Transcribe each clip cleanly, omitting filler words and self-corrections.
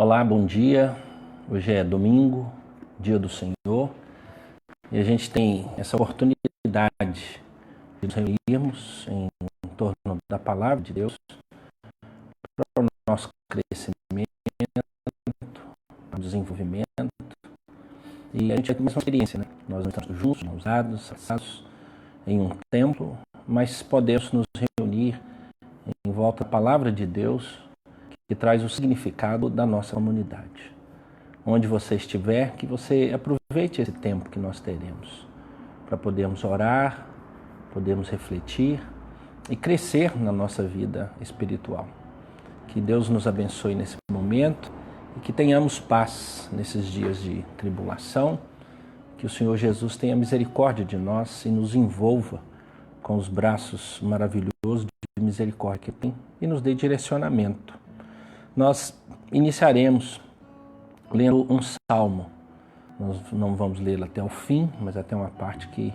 Olá, bom dia. Hoje é domingo, dia do Senhor, e a gente tem essa oportunidade de nos reunirmos em torno da palavra de Deus para o nosso crescimento, desenvolvimento. E a gente vai ter uma experiência, né? Nós estamos juntos, mãos dadas, abraçados em um templo, mas podemos nos reunir em volta da palavra de Deus, que traz o significado da nossa comunidade. Onde você estiver, que você aproveite esse tempo que nós teremos para podermos orar, podermos refletir e crescer na nossa vida espiritual. Que Deus nos abençoe nesse momento e que tenhamos paz nesses dias de tribulação, que o Senhor Jesus tenha misericórdia de nós e nos envolva com os braços maravilhosos de misericórdia que tem e nos dê direcionamento. Nós iniciaremos lendo um salmo. Nós não vamos lê-lo até o fim, mas até uma parte que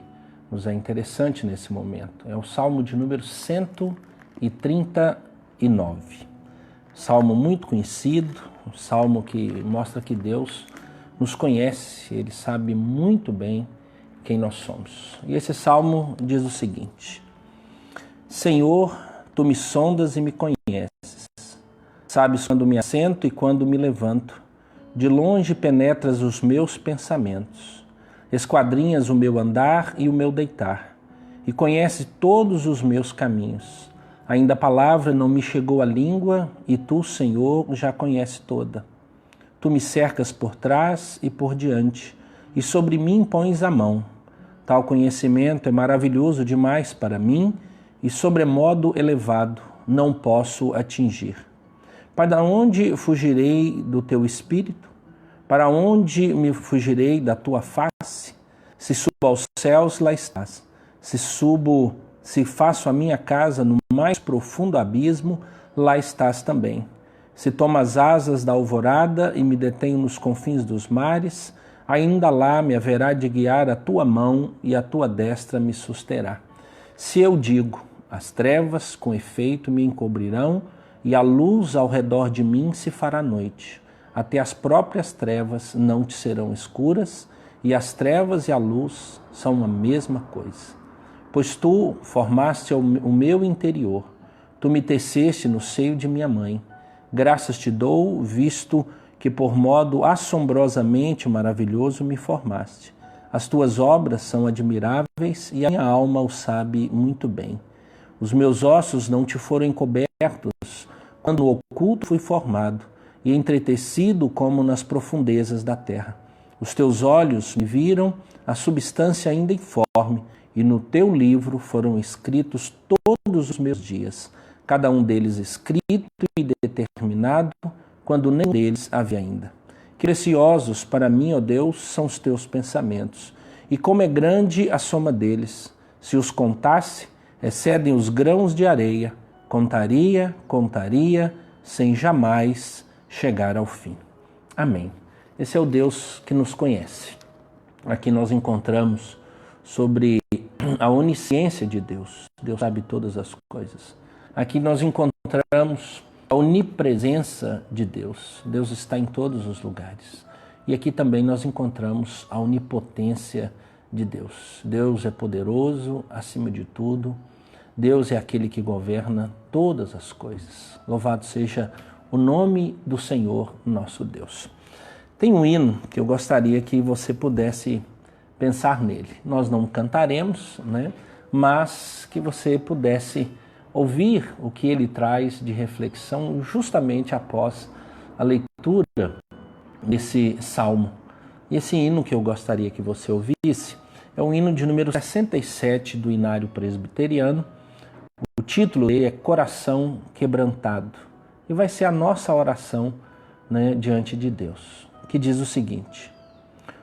nos é interessante nesse momento. É o salmo de número 139. Salmo muito conhecido, um salmo que mostra que Deus nos conhece, Ele sabe muito bem quem nós somos. E esse salmo diz o seguinte: Senhor, Tu me sondas e me conheces. Sabes quando me assento e quando me levanto. De longe penetras os meus pensamentos. Esquadrinhas o meu andar e o meu deitar. E conheces todos os meus caminhos. Ainda a palavra não me chegou à língua, e Tu, Senhor, já conheces toda. Tu me cercas por trás e por diante, e sobre mim pões a mão. Tal conhecimento é maravilhoso demais para mim, e sobremodo elevado, não posso atingir. Para onde fugirei do Teu Espírito? Para onde me fugirei da Tua face? Se subo aos céus, lá estás. Se faço a minha casa no mais profundo abismo, lá estás também. Se tomo as asas da alvorada e me detenho nos confins dos mares, ainda lá me haverá de guiar a Tua mão e a Tua destra me susterá. Se eu digo, as trevas com efeito me encobrirão, e a luz ao redor de mim se fará noite. Até as próprias trevas não te serão escuras, e as trevas e a luz são a mesma coisa. Pois Tu formaste o meu interior, Tu me teceste no seio de minha mãe. Graças te dou, visto que por modo assombrosamente maravilhoso me formaste. As Tuas obras são admiráveis e a minha alma o sabe muito bem. Os meus ossos não te foram encobertos, quando no oculto fui formado e entretecido como nas profundezas da terra. Os Teus olhos me viram a substância ainda informe, e no Teu livro foram escritos todos os meus dias, cada um deles escrito e determinado, quando nenhum deles havia ainda. Que preciosos para mim, ó Deus, são os Teus pensamentos, e como é grande a soma deles. Se os contasse, excedem os grãos de areia. Contaria, sem jamais chegar ao fim. Amém. Esse é o Deus que nos conhece. Aqui nós encontramos sobre a onisciência de Deus. Deus sabe todas as coisas. Aqui nós encontramos a onipresença de Deus. Deus está em todos os lugares. E aqui também nós encontramos a onipotência de Deus. Deus é poderoso acima de tudo. Deus é aquele que governa todas as coisas. Louvado seja o nome do Senhor, nosso Deus. Tem um hino que eu gostaria que você pudesse pensar nele. Nós não cantaremos, né? Mas que você pudesse ouvir o que ele traz de reflexão justamente após a leitura desse salmo. E esse hino que eu gostaria que você ouvisse é o hino de número 67 do Inário Presbiteriano. O título dele é Coração Quebrantado. E vai ser a nossa oração, né, diante de Deus, que diz o seguinte: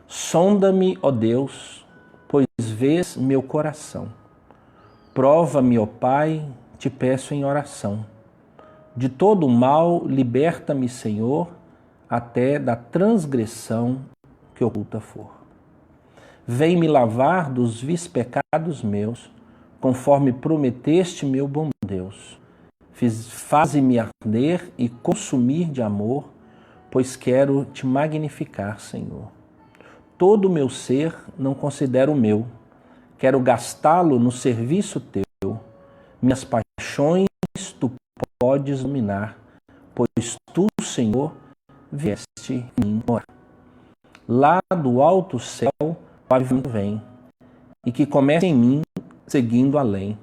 Sonda-me, ó Deus, pois vês meu coração. Prova-me, ó Pai, te peço em oração. De todo o mal, liberta-me, Senhor, até da transgressão que oculta for. Vem-me lavar dos vis pecados meus, conforme prometeste, meu bom Deus. Faze-me arder e consumir de amor, pois quero te magnificar, Senhor. Todo o meu ser não considero meu, quero gastá-lo no serviço teu. Minhas paixões tu podes dominar, pois tu, Senhor, vieste em mim morar. Lá do alto céu o avivamento vem, e que comece em mim, seguindo além.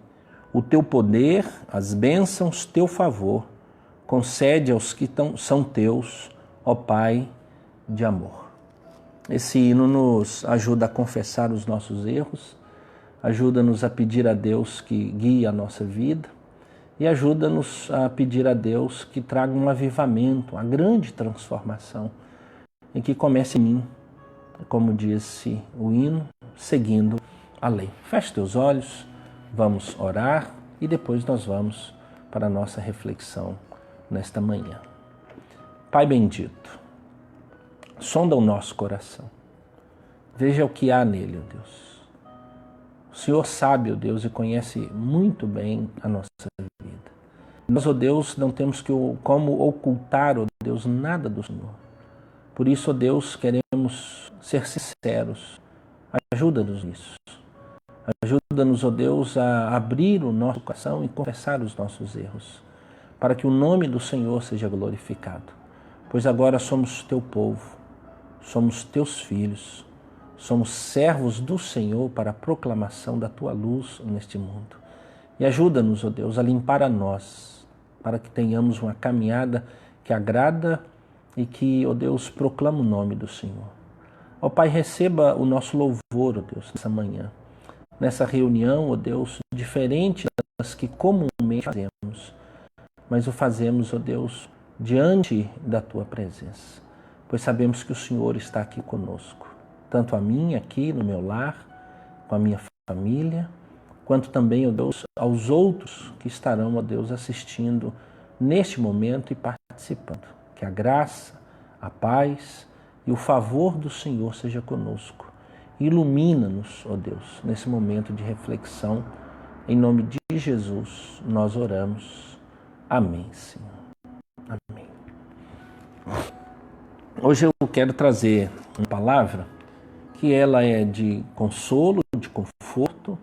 O teu poder, as bênçãos, teu favor, concede aos que são teus, ó Pai de amor. Esse hino nos ajuda a confessar os nossos erros, ajuda-nos a pedir a Deus que guie a nossa vida e ajuda-nos a pedir a Deus que traga um avivamento, uma grande transformação e que comece em mim, como disse o hino, seguindo a lei. Feche teus olhos, vamos orar e depois nós vamos para a nossa reflexão nesta manhã. Pai bendito, sonda o nosso coração. Veja o que há nele, ó Deus. O Senhor sabe, ó Deus, e conhece muito bem a nossa vida. Nós, ó Deus, não temos como ocultar, ó Deus, nada do Senhor. Por isso, ó Deus, queremos ser sinceros. Ajuda-nos nisso. Ajuda-nos, ó Deus, a abrir o nosso coração e confessar os nossos erros, para que o nome do Senhor seja glorificado. Pois agora somos teu povo, somos teus filhos, somos servos do Senhor para a proclamação da tua luz neste mundo. E ajuda-nos, ó Deus, a limpar a nós, para que tenhamos uma caminhada que agrada e que, ó Deus, proclama o nome do Senhor. Ó Pai, receba o nosso louvor, ó Deus, nessa manhã, nessa reunião, ó Deus, diferente das que comumente fazemos, mas o fazemos, ó Deus, diante da tua presença, pois sabemos que o Senhor está aqui conosco, tanto a mim aqui no meu lar, com a minha família, quanto também, ó Deus, aos outros que estarão, ó Deus, assistindo neste momento e participando. Que a graça, a paz e o favor do Senhor seja conosco. Ilumina-nos, ó Deus, nesse momento de reflexão. Em nome de Jesus, nós oramos. Amém, Senhor. Amém. Hoje eu quero trazer uma palavra que ela é de consolo, de conforto,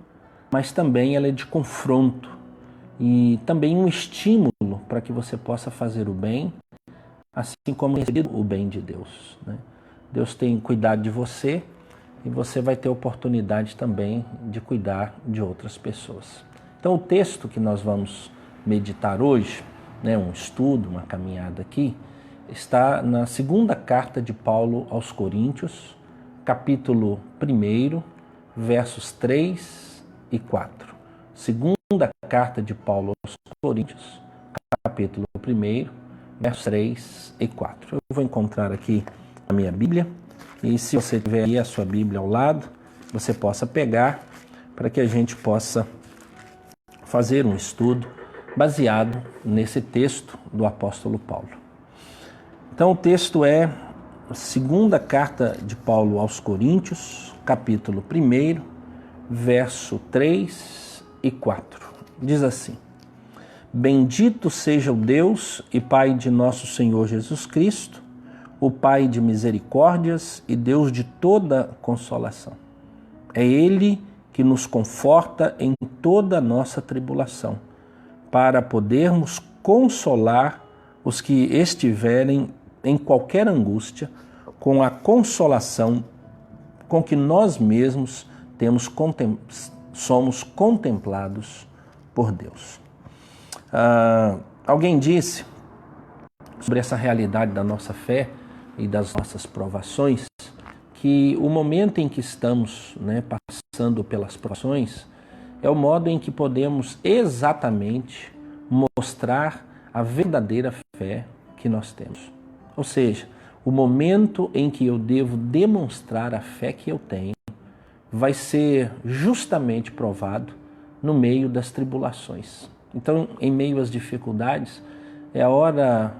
mas também ela é de confronto e também um estímulo para que você possa fazer o bem, assim como receber o bem de Deus, né? Deus tem cuidado de você e você vai ter oportunidade também de cuidar de outras pessoas. Então o texto que nós vamos meditar hoje, né, um estudo, uma caminhada aqui, está na segunda carta de Paulo aos Coríntios, capítulo 1, versos 3 e 4. Segunda carta de Paulo aos Coríntios, capítulo 1, versos 3 e 4. Eu vou encontrar aqui a minha Bíblia, e se você tiver aí a sua Bíblia ao lado, você possa pegar para que a gente possa fazer um estudo baseado nesse texto do apóstolo Paulo. Então o texto é a segunda carta de Paulo aos Coríntios, capítulo 1, verso 3 e 4. Diz assim: Bendito seja o Deus e Pai de nosso Senhor Jesus Cristo, o Pai de misericórdias e Deus de toda consolação. É Ele que nos conforta em toda a nossa tribulação, para podermos consolar os que estiverem em qualquer angústia, com a consolação com que nós mesmos somos contemplados por Deus. Alguém disse sobre essa realidade da nossa fé e das nossas provações, que o momento em que estamos, né, passando pelas provações é o modo em que podemos exatamente mostrar a verdadeira fé que nós temos. Ou seja, o momento em que eu devo demonstrar a fé que eu tenho vai ser justamente provado no meio das tribulações. Então, em meio às dificuldades, é a hora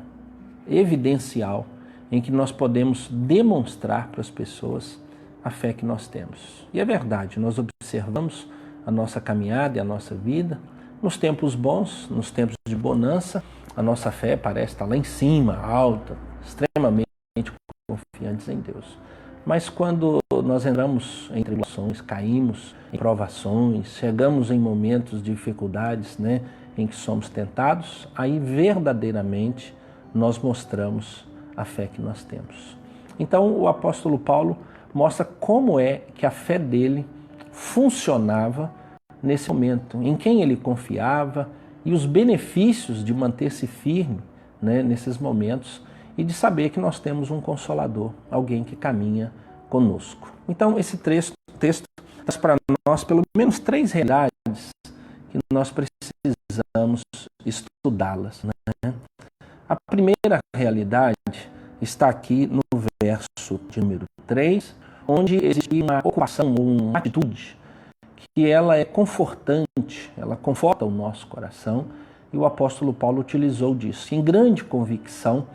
evidencial em que nós podemos demonstrar para as pessoas a fé que nós temos. E é verdade, nós observamos a nossa caminhada e a nossa vida. Nos tempos bons, nos tempos de bonança, a nossa fé parece estar lá em cima, alta, extremamente confiantes em Deus. Mas quando nós entramos em tribulações, caímos em provações, chegamos em momentos de dificuldades, em que somos tentados, aí verdadeiramente nós mostramos a fé que nós temos. Então o apóstolo Paulo mostra como é que a fé dele funcionava nesse momento, em quem ele confiava e os benefícios de manter-se firme, nesses momentos e de saber que nós temos um Consolador, alguém que caminha conosco. Então esse texto traz para nós pelo menos 3 realidades que nós precisamos estudá-las. A primeira realidade está aqui no verso de número 3, onde existe uma ocupação ou uma atitude que ela é confortante, ela conforta o nosso coração, e o apóstolo Paulo utilizou disso em grande convicção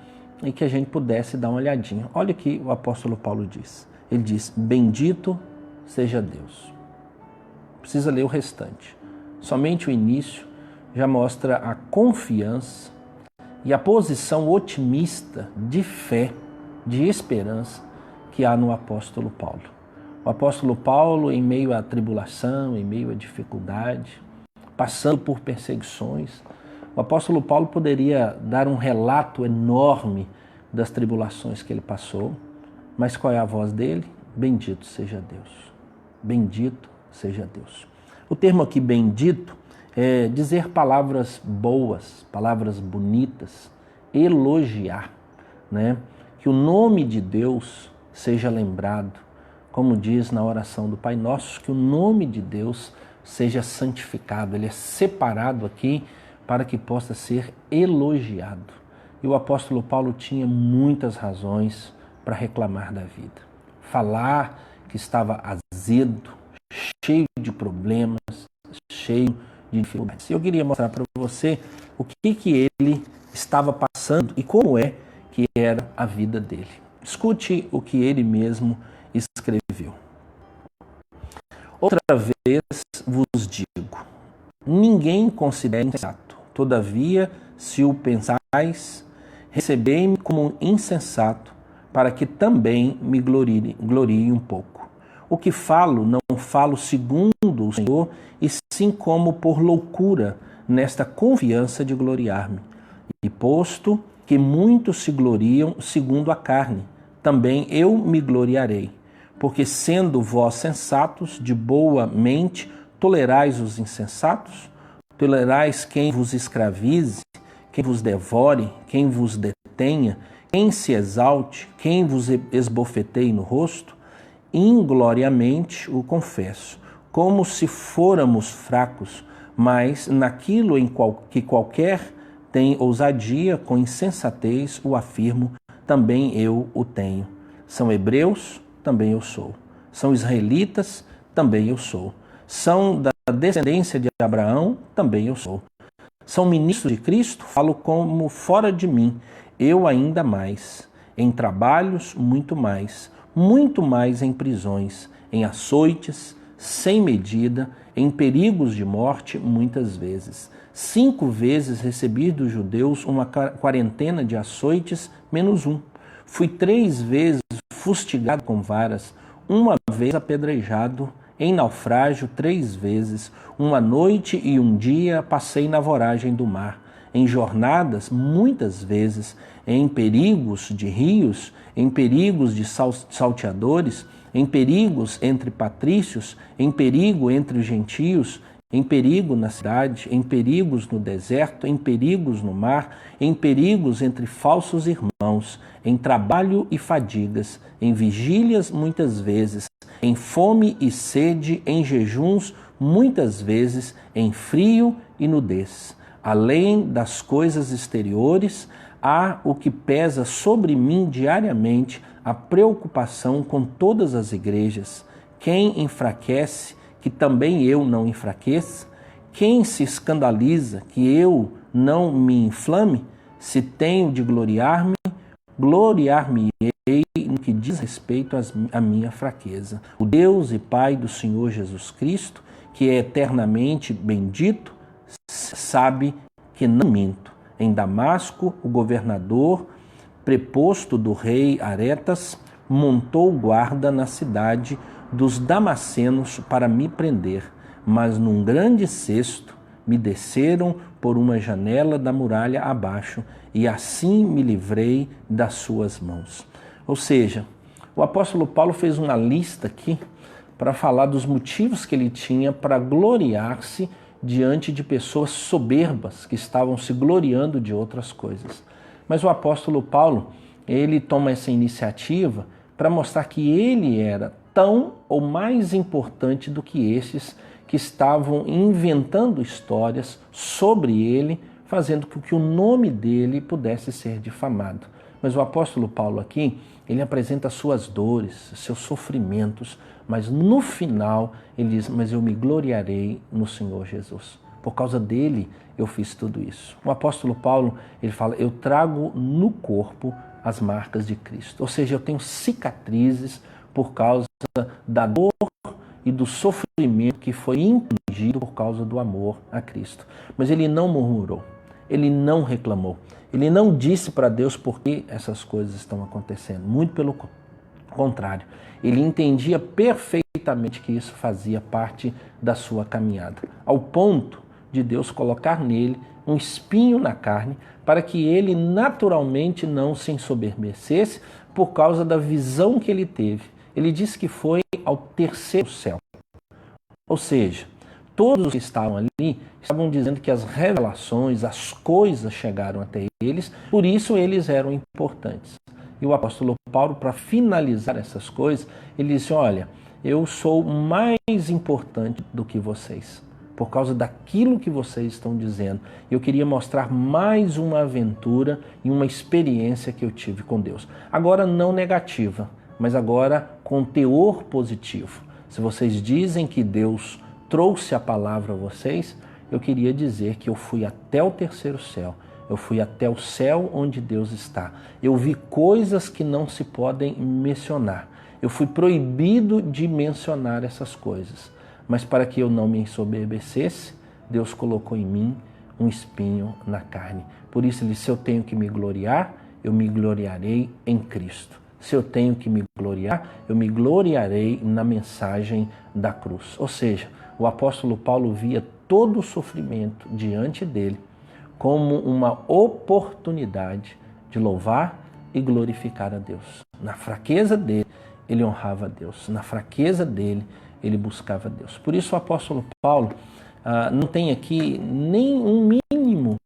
e que a gente pudesse dar uma olhadinha. Olha o que o apóstolo Paulo diz. Ele diz: bendito seja Deus. Precisa ler o restante. Somente o início já mostra a confiança e a posição otimista de fé, de esperança que há no apóstolo Paulo. O apóstolo Paulo, em meio à tribulação, em meio à dificuldade, passando por perseguições, o apóstolo Paulo poderia dar um relato enorme das tribulações que ele passou, mas qual é a voz dele? Bendito seja Deus. Bendito seja Deus. O termo aqui, bendito, é dizer palavras boas, palavras bonitas, elogiar, que o nome de Deus seja lembrado, como diz na oração do Pai Nosso, que o nome de Deus seja santificado, ele é separado aqui para que possa ser elogiado. E o apóstolo Paulo tinha muitas razões para reclamar da vida. Falar que estava azedo, cheio de problemas, cheio de dificuldades. Eu queria mostrar para você o que ele estava passando e como é que era a vida dele. Escute o que ele mesmo escreveu. Outra vez vos digo, ninguém considere insensato. Todavia, se o pensais, recebei-me como insensato, para que também me glorie um pouco. O que falo, não falo segundo o Senhor, e sim como por loucura, nesta confiança de gloriar-me. E posto que muitos se gloriam segundo a carne, também eu me gloriarei. Porque sendo vós sensatos, de boa mente, tolerais os insensatos? Tolerais quem vos escravize, quem vos devore, quem vos detenha, quem se exalte, quem vos esbofeteie no rosto? Ingloriamente o confesso, como se fôramos fracos, mas naquilo que qualquer tem ousadia, com insensatez o afirmo, também eu o tenho. São hebreus? Também eu sou. São israelitas? Também eu sou. São da descendência de Abraão? Também eu sou. São ministros de Cristo? Falo como fora de mim, eu ainda mais. Em trabalhos, muito mais em prisões, em açoites, sem medida, em perigos de morte, muitas vezes. 5 vezes recebi dos judeus uma quarentena de açoites, menos 1. Fui 3 vezes fustigado com varas, 1 vez apedrejado, em naufrágio 3 vezes, 1 noite e 1 dia passei na voragem do mar, em jornadas muitas vezes, em perigos de rios, em perigos de salteadores, em perigos entre patrícios, em perigo entre os gentios, em perigo na cidade, em perigos no deserto, em perigos no mar, em perigos entre falsos irmãos, em trabalho e fadigas, em vigílias muitas vezes, em fome e sede, em jejuns muitas vezes, em frio e nudez. Além das coisas exteriores, há o que pesa sobre mim diariamente, a preocupação com todas as igrejas. Quem enfraquece, que também eu não enfraqueça? Quem se escandaliza, que eu não me inflame? Se tenho de gloriar-me, gloriar-me-ei no que diz respeito à minha fraqueza. O Deus e Pai do Senhor Jesus Cristo, que é eternamente bendito, sabe que não minto. Em Damasco, o governador preposto do rei Aretas, montou guarda na cidade dos Damascenos para me prender, mas num grande cesto me desceram por uma janela da muralha abaixo, e assim me livrei das suas mãos. Ou seja, o apóstolo Paulo fez uma lista aqui para falar dos motivos que ele tinha para gloriar-se diante de pessoas soberbas que estavam se gloriando de outras coisas. Mas o apóstolo Paulo, ele toma essa iniciativa para mostrar que ele era tão ou mais importante do que esses que estavam inventando histórias sobre ele, fazendo com que o nome dele pudesse ser difamado. Mas o apóstolo Paulo aqui, ele apresenta suas dores, seus sofrimentos, mas no final ele diz, mas eu me gloriarei no Senhor Jesus. Por causa dele eu fiz tudo isso. O apóstolo Paulo, ele fala, eu trago no corpo as marcas de Cristo. Ou seja, eu tenho cicatrizes por causa da dor e do sofrimento que foi infligido por causa do amor a Cristo. Mas ele não murmurou, ele não reclamou, ele não disse para Deus por que essas coisas estão acontecendo. Muito pelo contrário, ele entendia perfeitamente que isso fazia parte da sua caminhada, ao ponto de Deus colocar nele um espinho na carne para que ele naturalmente não se ensoberbecesse por causa da visão que ele teve. Ele disse que foi ao terceiro céu. Ou seja, todos os que estavam ali estavam dizendo que as revelações, as coisas chegaram até eles, por isso eles eram importantes. E o apóstolo Paulo, para finalizar essas coisas, ele disse, olha, eu sou mais importante do que vocês, por causa daquilo que vocês estão dizendo. Eu queria mostrar mais uma aventura e uma experiência que eu tive com Deus. Agora não negativa, mas agora com teor positivo. Se vocês dizem que Deus trouxe a palavra a vocês, eu queria dizer que eu fui até o terceiro céu. Eu fui até o céu onde Deus está. Eu vi coisas que não se podem mencionar. Eu fui proibido de mencionar essas coisas. Mas para que eu não me ensoberbecesse, Deus colocou em mim um espinho na carne. Por isso ele disse, se eu tenho que me gloriar, eu me gloriarei em Cristo. Se eu tenho que me gloriar, eu me gloriarei na mensagem da cruz. Ou seja, o apóstolo Paulo via todo o sofrimento diante dele como uma oportunidade de louvar e glorificar a Deus. Na fraqueza dele, ele honrava a Deus. Na fraqueza dele, ele buscava a Deus. Por isso o apóstolo Paulo não tem aqui nem um mínimo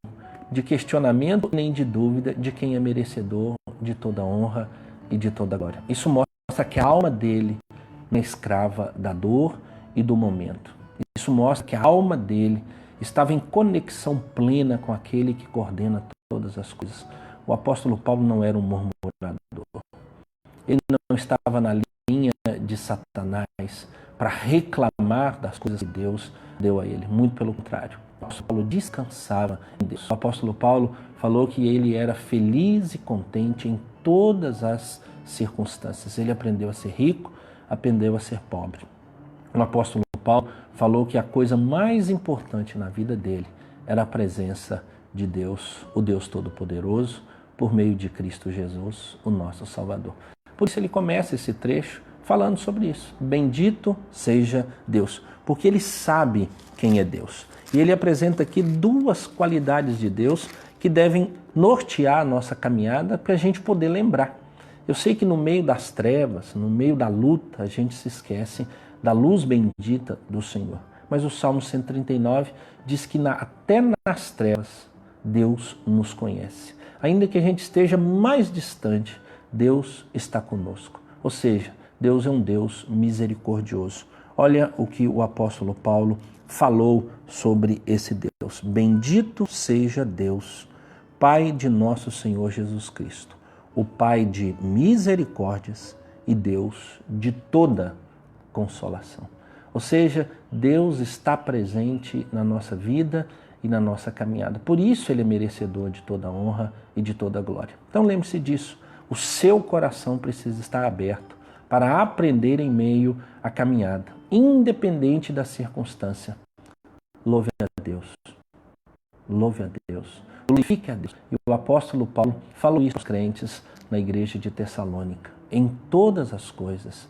de questionamento nem de dúvida de quem é merecedor de toda honra e de toda glória. Isso mostra que a alma dele não é escrava da dor e do momento. Isso mostra que a alma dele estava em conexão plena com aquele que coordena todas as coisas. O apóstolo Paulo não era um murmurador. Ele não estava na linha de Satanás para reclamar das coisas que Deus deu a ele. Muito pelo contrário. O apóstolo Paulo descansava em Deus. O apóstolo Paulo falou que ele era feliz e contente em todas as circunstâncias. Ele aprendeu a ser rico, aprendeu a ser pobre. O apóstolo Paulo falou que a coisa mais importante na vida dele era a presença de Deus, o Deus Todo-Poderoso, por meio de Cristo Jesus, o nosso Salvador. Por isso ele começa esse trecho falando sobre isso. Bendito seja Deus, porque ele sabe quem é Deus. E ele apresenta aqui duas qualidades de Deus que devem nortear a nossa caminhada para a gente poder lembrar. Eu sei que no meio das trevas, no meio da luta, a gente se esquece da luz bendita do Senhor. Mas o Salmo 139 diz que até nas trevas Deus nos conhece. Ainda que a gente esteja mais distante, Deus está conosco. Ou seja, Deus é um Deus misericordioso. Olha o que o apóstolo Paulo falou sobre esse Deus. Bendito seja Deus, Pai de nosso Senhor Jesus Cristo, o Pai de misericórdias e Deus de toda consolação. Ou seja, Deus está presente na nossa vida e na nossa caminhada. Por isso ele é merecedor de toda honra e de toda glória. Então lembre-se disso. O seu coração precisa estar aberto para aprender em meio à caminhada, independente da circunstância. Louve a Deus. Louve a Deus. glorifique a Deus. E o apóstolo Paulo falou isso aos crentes na igreja de Tessalônica. Em todas as coisas,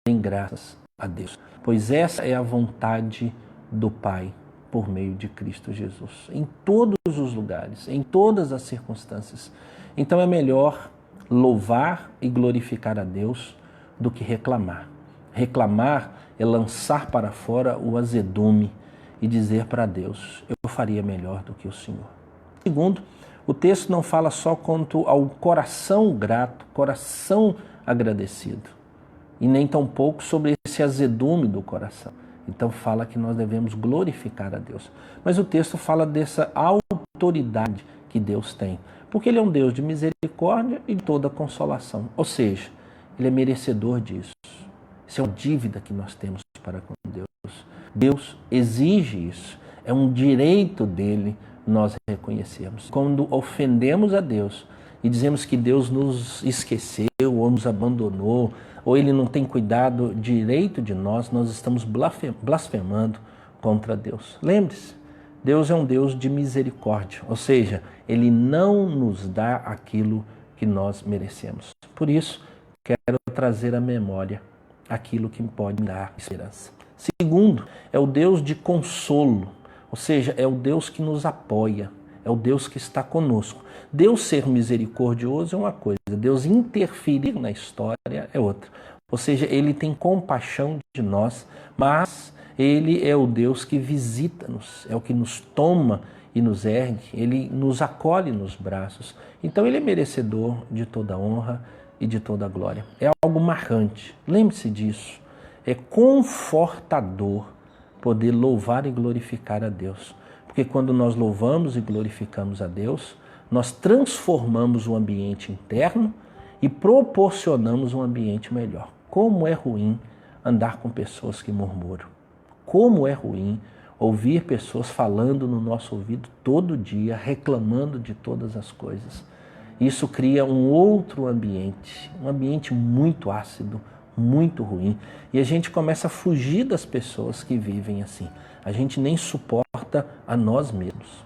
deem graças a Deus, pois essa é a vontade do Pai por meio de Cristo Jesus. Em todos os lugares, em todas as circunstâncias. Então é melhor louvar e glorificar a Deus do que reclamar. Reclamar é lançar para fora o azedume e dizer para Deus, eu faria melhor do que o Senhor. Segundo, o texto não fala só quanto ao coração grato, coração agradecido, e nem tampouco sobre esse azedume do coração. Então fala que nós devemos glorificar a Deus. Mas o texto fala dessa autoridade que Deus tem, porque Ele é um Deus de misericórdia e de toda consolação. Ou seja, Ele é merecedor disso. Isso é uma dívida que nós temos para com Deus. Deus exige isso. É um direito dele nós reconhecermos. Quando ofendemos a Deus e dizemos que Deus nos esqueceu ou nos abandonou, ou Ele não tem cuidado direito de nós, nós estamos blasfemando contra Deus. Lembre-se, Deus é um Deus de misericórdia, ou seja, Ele não nos dá aquilo que nós merecemos. Por isso, quero trazer à memória aquilo que pode dar esperança. Segundo, é o Deus de consolo, ou seja, é o Deus que nos apoia, é o Deus que está conosco. Deus ser misericordioso é uma coisa, Deus interferir na história é outra. Ou seja, Ele tem compaixão de nós, mas Ele é o Deus que visita-nos, é o que nos toma e nos ergue, Ele nos acolhe nos braços. Então Ele é merecedor de toda honra e de toda glória. É algo marcante, lembre-se disso. É confortador poder louvar e glorificar a Deus. Porque quando nós louvamos e glorificamos a Deus, nós transformamos o ambiente interno e proporcionamos um ambiente melhor. Como é ruim andar com pessoas que murmuram. Como é ruim ouvir pessoas falando no nosso ouvido todo dia, reclamando de todas as coisas. Isso cria um outro ambiente, um ambiente muito ácido, muito ruim. E a gente começa a fugir das pessoas que vivem assim. A gente nem suporta a nós mesmos.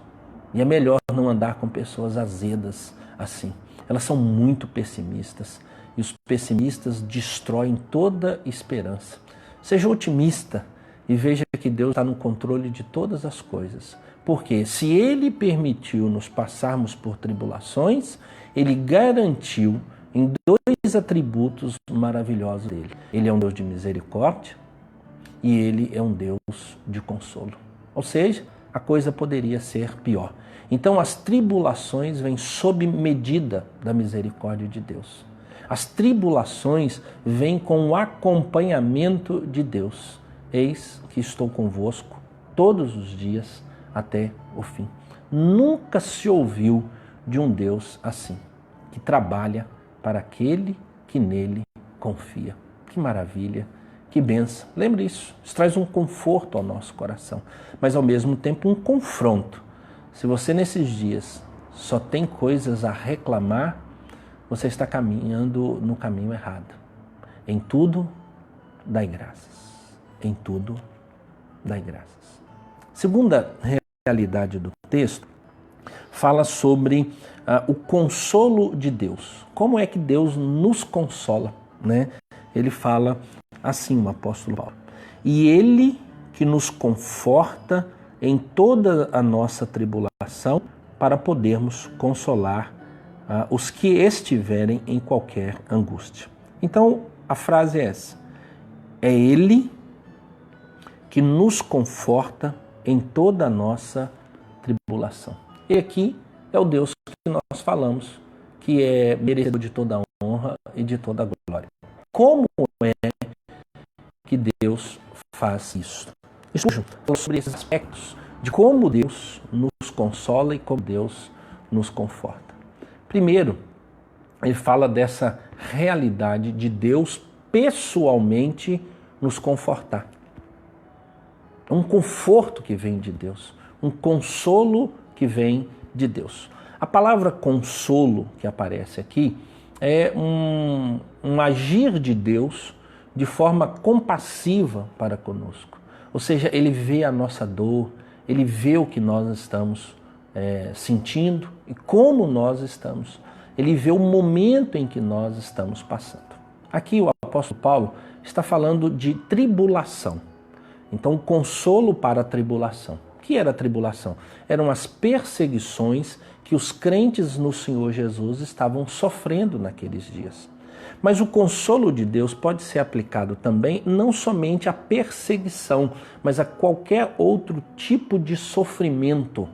E é melhor não andar com pessoas azedas assim. Elas são muito pessimistas. E os pessimistas destroem toda esperança. Seja otimista e veja que Deus está no controle de todas as coisas. Porque se Ele permitiu nos passarmos por tribulações, Ele garantiu em dois atributos maravilhosos dele. Ele é um Deus de misericórdia e Ele é um Deus de consolo. Ou seja, a coisa poderia ser pior. Então as tribulações vêm sob medida da misericórdia de Deus. As tribulações vêm com o acompanhamento de Deus. Eis que estou convosco todos os dias até o fim. Nunca se ouviu de um Deus assim, que trabalha para aquele que nele confia. Que maravilha, que bênção. Lembre isso, isso traz um conforto ao nosso coração, mas ao mesmo tempo um confronto. Se você nesses dias só tem coisas a reclamar, você está caminhando no caminho errado. Em tudo, dai graças. Em tudo, dai graças. Segunda realidade do texto fala sobre o consolo de Deus. Como é que Deus nos consola, né? Ele fala assim, o apóstolo Paulo. E Ele que nos conforta em toda a nossa tribulação para podermos consolar os que estiverem em qualquer angústia. Então, a frase é essa. É Ele que nos conforta em toda a nossa tribulação. E aqui é o Deus que nós falamos, que é merecedor de toda honra e de toda glória. Como é que Deus faz isso? Estamos falando sobre esses aspectos de como Deus nos consola e como Deus nos conforta. Primeiro, ele fala dessa realidade de Deus pessoalmente nos confortar. É um conforto que vem de Deus, um consolo que vem de Deus. A palavra consolo que aparece aqui é um agir de Deus de forma compassiva para conosco. Ou seja, Ele vê a nossa dor, Ele vê o que nós estamos sentindo e como nós estamos. Ele vê o momento em que nós estamos passando. Aqui o apóstolo Paulo está falando de tribulação. Então, o consolo para a tribulação. O que era a tribulação? Eram as perseguições que os crentes no Senhor Jesus estavam sofrendo naqueles dias. Mas o consolo de Deus pode ser aplicado também não somente à perseguição, mas a qualquer outro tipo de sofrimento.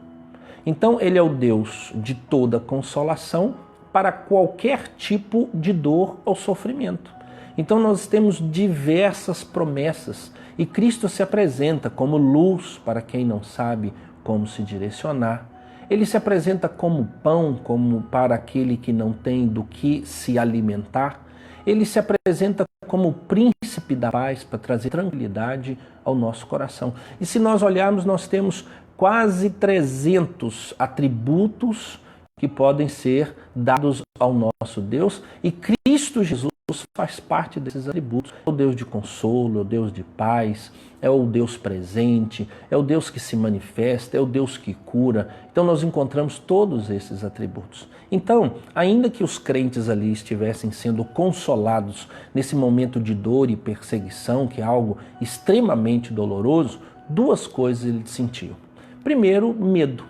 Então, ele é o Deus de toda consolação para qualquer tipo de dor ou sofrimento. Então, nós temos diversas promessas e Cristo se apresenta como luz para quem não sabe como se direcionar. Ele se apresenta como pão, como para aquele que não tem do que se alimentar. Ele se apresenta como príncipe da paz para trazer tranquilidade ao nosso coração. E se nós olharmos, nós temos quase 300 atributos que podem ser dados ao nosso Deus, e Cristo Jesus faz parte desses atributos. É o Deus de consolo, é o Deus de paz, é o Deus presente, é o Deus que se manifesta, é o Deus que cura. Então nós encontramos todos esses atributos. Então, ainda que os crentes ali estivessem sendo consolados nesse momento de dor e perseguição, que é algo extremamente doloroso, duas coisas eles sentiam. Primeiro, medo.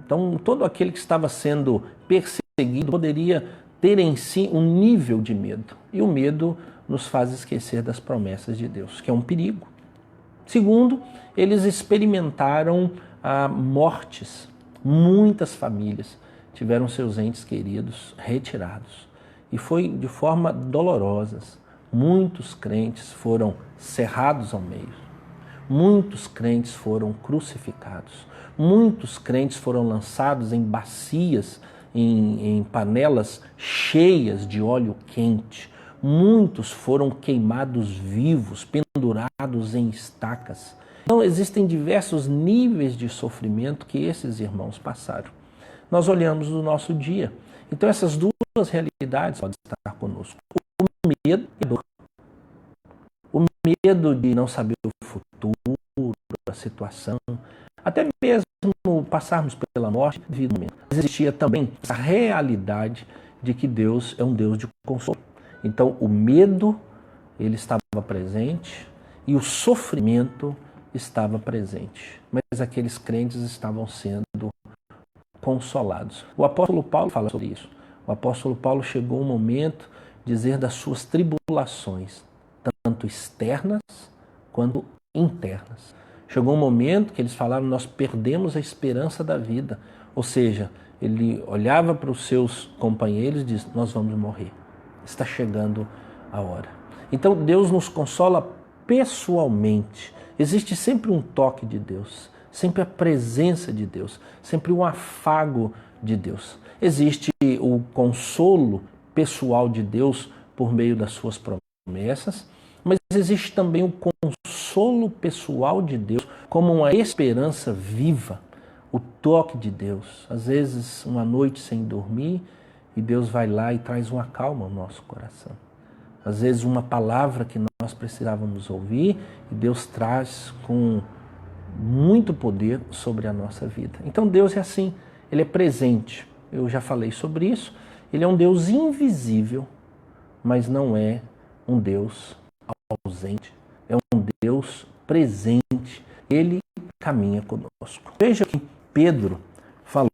Então, todo aquele que estava sendo perseguido poderia ter em si um nível de medo. E o medo nos faz esquecer das promessas de Deus, que é um perigo. Segundo, eles experimentaram mortes. Muitas famílias tiveram seus entes queridos retirados. E foi de forma dolorosa. Muitos crentes foram cerrados ao meio. Muitos crentes foram crucificados. Muitos crentes foram lançados em bacias, em panelas cheias de óleo quente. Muitos foram queimados vivos, pendurados em estacas. Então, existem diversos níveis de sofrimento que esses irmãos passaram. Nós olhamos no nosso dia. Então, essas duas realidades podem estar conosco. O medo e a dor. O medo de não saber o futuro, a situação, até mesmo passarmos pela morte devido ao medo. Existia também a realidade de que Deus é um Deus de consolo. Então, o medo, ele estava presente e o sofrimento estava presente. Mas aqueles crentes estavam sendo consolados. O apóstolo Paulo fala sobre isso. O apóstolo Paulo chegou um momento de dizer das suas tribulações, tanto externas quanto internas. Chegou um momento que eles falaram, nós perdemos a esperança da vida. Ou seja, ele olhava para os seus companheiros e disse, nós vamos morrer. Está chegando a hora. Então Deus nos consola pessoalmente. Existe sempre um toque de Deus, sempre a presença de Deus, sempre um afago de Deus. Existe o consolo pessoal de Deus por meio das suas promessas, mas existe também o consolo pessoal de Deus como uma esperança viva, o toque de Deus. Às vezes, uma noite sem dormir, e Deus vai lá e traz uma calma ao nosso coração. Às vezes, uma palavra que nós precisávamos ouvir, e Deus traz com muito poder sobre a nossa vida. Então, Deus é assim, Ele é presente. Eu já falei sobre isso. Ele é um Deus invisível, mas não é um Deus ausente. É um Deus presente. Ele caminha conosco. Veja que Pedro falou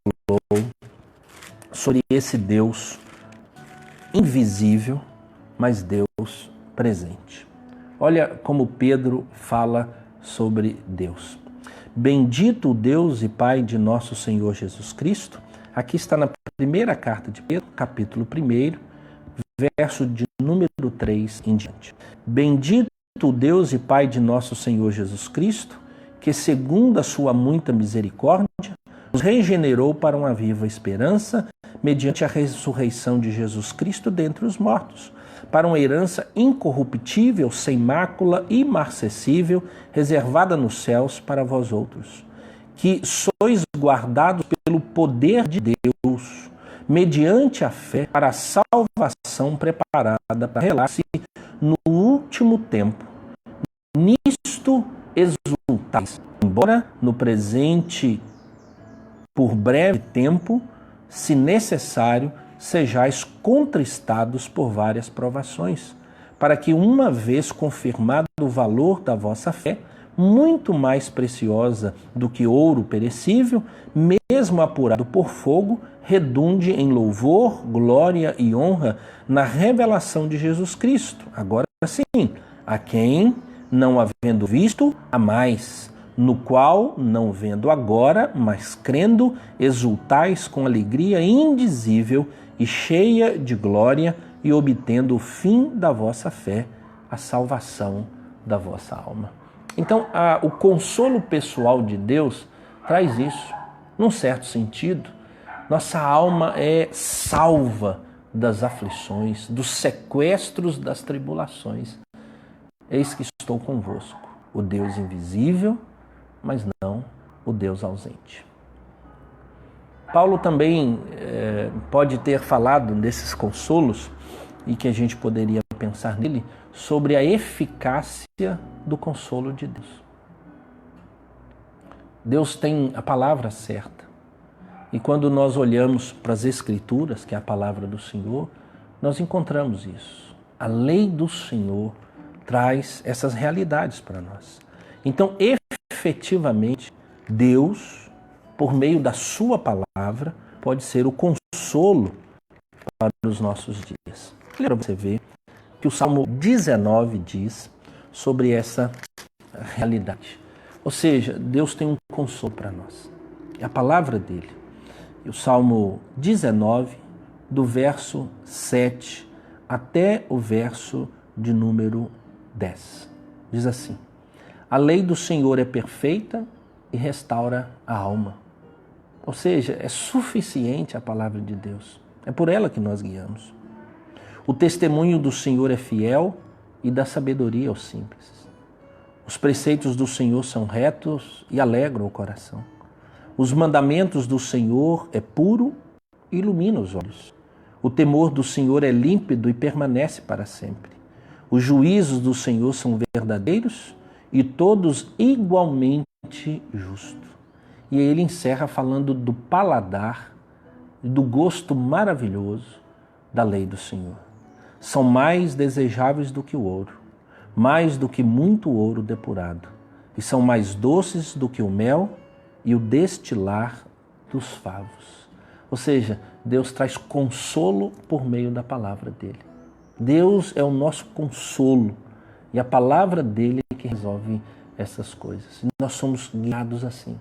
sobre esse Deus invisível, mas Deus presente. Olha como Pedro fala sobre Deus. Bendito o Deus e Pai de nosso Senhor Jesus Cristo. Aqui está na primeira carta de Pedro, capítulo 1, verso de número 3 em diante. Bendito o Deus e Pai de nosso Senhor Jesus Cristo, que segundo a sua muita misericórdia, nos regenerou para uma viva esperança, mediante a ressurreição de Jesus Cristo dentre os mortos, para uma herança incorruptível, sem mácula, imarcessível, reservada nos céus para vós outros, que sois guardados pelo poder de Deus, mediante a fé, para a salvação preparada para revelar-se no último tempo. Nisto exultais, embora no presente por breve tempo, se necessário, sejais contristados por várias provações, para que, uma vez confirmado o valor da vossa fé, muito mais preciosa do que ouro perecível, mesmo apurado por fogo, redunde em louvor, glória e honra na revelação de Jesus Cristo. Agora sim, a quem, não havendo visto, há mais, no qual, não vendo agora, mas crendo, exultais com alegria indizível e cheia de glória, e obtendo o fim da vossa fé, a salvação da vossa alma. Então, o consolo pessoal de Deus traz isso. Num certo sentido, nossa alma é salva das aflições, dos sequestros, das tribulações. Eis que estou convosco, o Deus invisível, mas não o Deus ausente. Paulo também pode ter falado desses consolos, e que a gente poderia pensar nele, sobre a eficácia do consolo de Deus. Deus tem a palavra certa. E quando nós olhamos para as Escrituras, que é a palavra do Senhor, nós encontramos isso. A lei do Senhor traz essas realidades para nós. Então, efetivamente, Deus, por meio da sua palavra, pode ser o consolo para os nossos dias. Para você ver que o Salmo 19 diz sobre essa realidade. Ou seja, Deus tem um consolo para nós. É a palavra dele. E o Salmo 19, do verso 7 até o verso de número 10. Diz assim: a lei do Senhor é perfeita e restaura a alma. Ou seja, é suficiente a palavra de Deus. É por ela que nós guiamos. O testemunho do Senhor é fiel e dá sabedoria aos simples. Os preceitos do Senhor são retos e alegram o coração. Os mandamentos do Senhor é puro e ilumina os olhos. O temor do Senhor é límpido e permanece para sempre. Os juízos do Senhor são verdadeiros e todos igualmente justos. E aí ele encerra falando do paladar, do gosto maravilhoso da lei do Senhor. São mais desejáveis do que o ouro, mais do que muito ouro depurado, e são mais doces do que o mel e o destilar dos favos. Ou seja, Deus traz consolo por meio da palavra dele. Deus é o nosso consolo e a palavra dele é que resolve essas coisas. E nós somos guiados assim.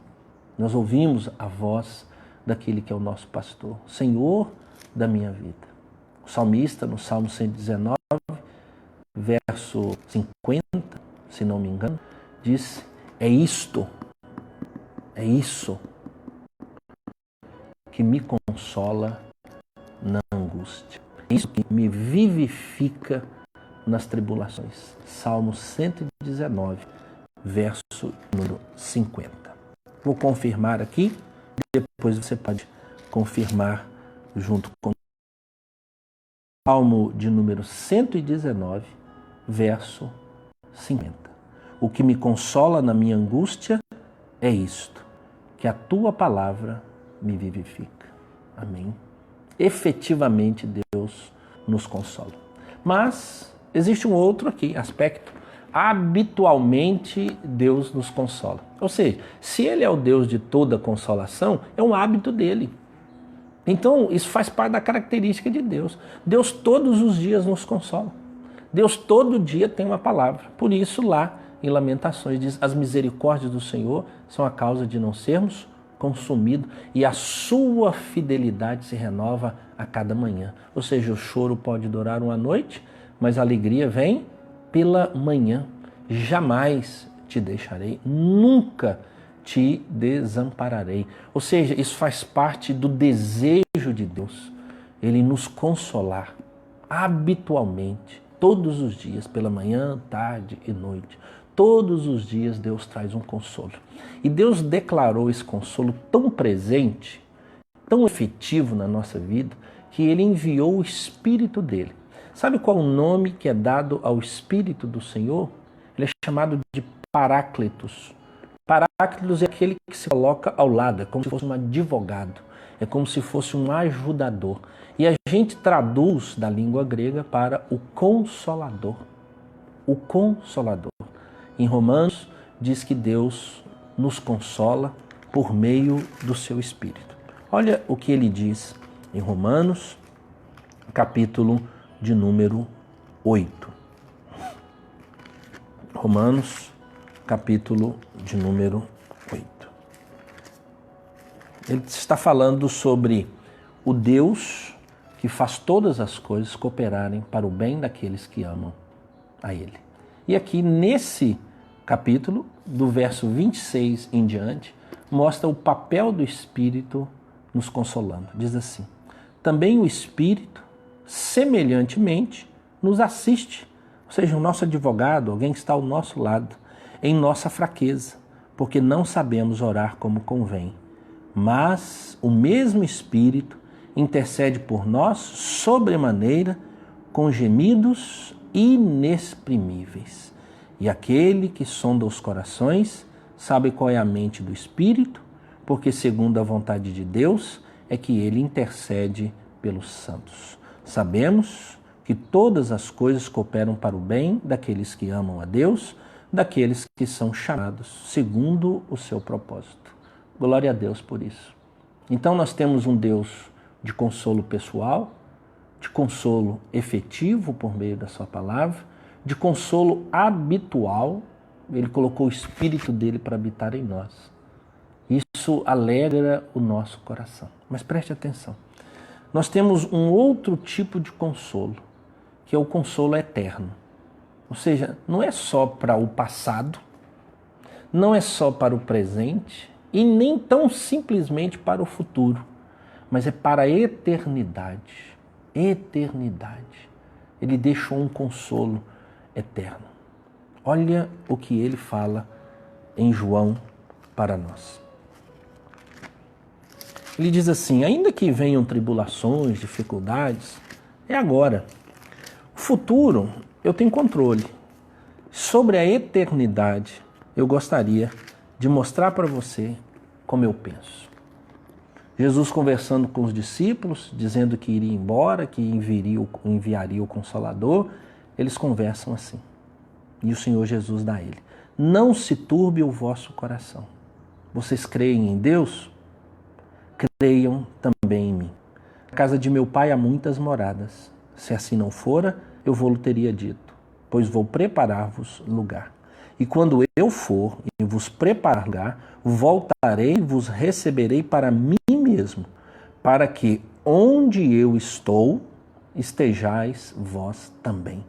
Nós ouvimos a voz daquele que é o nosso pastor, Senhor da minha vida. O salmista, no Salmo 119, verso 50, se não me engano, diz: é isso que me consola na angústia. É isso que me vivifica nas tribulações. Salmo 119, verso número 50. Vou confirmar aqui, depois você pode confirmar junto com Salmo de número 119, verso 50. O que me consola na minha angústia é isto, que a tua palavra me vivifica. Amém. Efetivamente Deus nos consola. Mas existe um outro aspecto. Habitualmente Deus nos consola. Ou seja, se Ele é o Deus de toda consolação, é um hábito dele. Então, isso faz parte da característica de Deus. Deus todos os dias nos consola. Deus todo dia tem uma palavra. Por isso, lá em Lamentações diz: as misericórdias do Senhor são a causa de não sermos consumidos e a sua fidelidade se renova a cada manhã. Ou seja, o choro pode durar uma noite, mas a alegria vem pela manhã. Jamais te deixarei, nunca te desampararei. Ou seja, isso faz parte do desejo de Deus, Ele nos consolar habitualmente, todos os dias, pela manhã, tarde e noite. Todos os dias Deus traz um consolo. E Deus declarou esse consolo tão presente, tão efetivo na nossa vida, que Ele enviou o Espírito dele. Sabe qual o nome que é dado ao Espírito do Senhor? Ele é chamado de Paráclitos. Paráclitos é aquele que se coloca ao lado, é como se fosse um advogado, é como se fosse um ajudador. E a gente traduz da língua grega para o Consolador. O Consolador. Em Romanos diz que Deus nos consola por meio do seu Espírito. Olha o que ele diz em Romanos, capítulo de número 8. Romanos, capítulo de número 8. Ele está falando sobre o Deus que faz todas as coisas cooperarem para o bem daqueles que amam a Ele. E aqui nesse capítulo, do verso 26 em diante, mostra o papel do Espírito nos consolando. Diz assim: também o Espírito, semelhantemente, nos assiste, ou seja, o nosso advogado, alguém que está ao nosso lado, em nossa fraqueza, porque não sabemos orar como convém. Mas o mesmo Espírito intercede por nós sobremaneira com gemidos inexprimíveis. E aquele que sonda os corações sabe qual é a mente do Espírito, porque segundo a vontade de Deus é que ele intercede pelos santos. Sabemos que todas as coisas cooperam para o bem daqueles que amam a Deus, daqueles que são chamados segundo o seu propósito. Glória a Deus por isso. Então nós temos um Deus de consolo pessoal, de consolo efetivo por meio da sua palavra, de consolo habitual. Ele colocou o Espírito dele para habitar em nós. Isso alegra o nosso coração. Mas preste atenção. Nós temos um outro tipo de consolo, que é o consolo eterno. Ou seja, não é só para o passado, não é só para o presente e nem tão simplesmente para o futuro, mas é para a eternidade. Eternidade. Ele deixou um consolo eterno. Olha o que ele fala em João para nós. Ele diz assim: ainda que venham tribulações, dificuldades, é agora. O futuro eu tenho controle. Sobre a eternidade, eu gostaria de mostrar para você como eu penso. Jesus conversando com os discípulos, dizendo que iria embora, que enviaria o Consolador, eles conversam assim. E o Senhor Jesus dá a ele: não se turbe o vosso coração. Vocês creem em Deus? Creiam também em mim. Na casa de meu pai há muitas moradas. Se assim não fora, eu vou-lhe teria dito, pois vou preparar-vos lugar. E quando eu for e vos preparar lugar, voltarei e vos receberei para mim mesmo, para que onde eu estou, estejais vós também.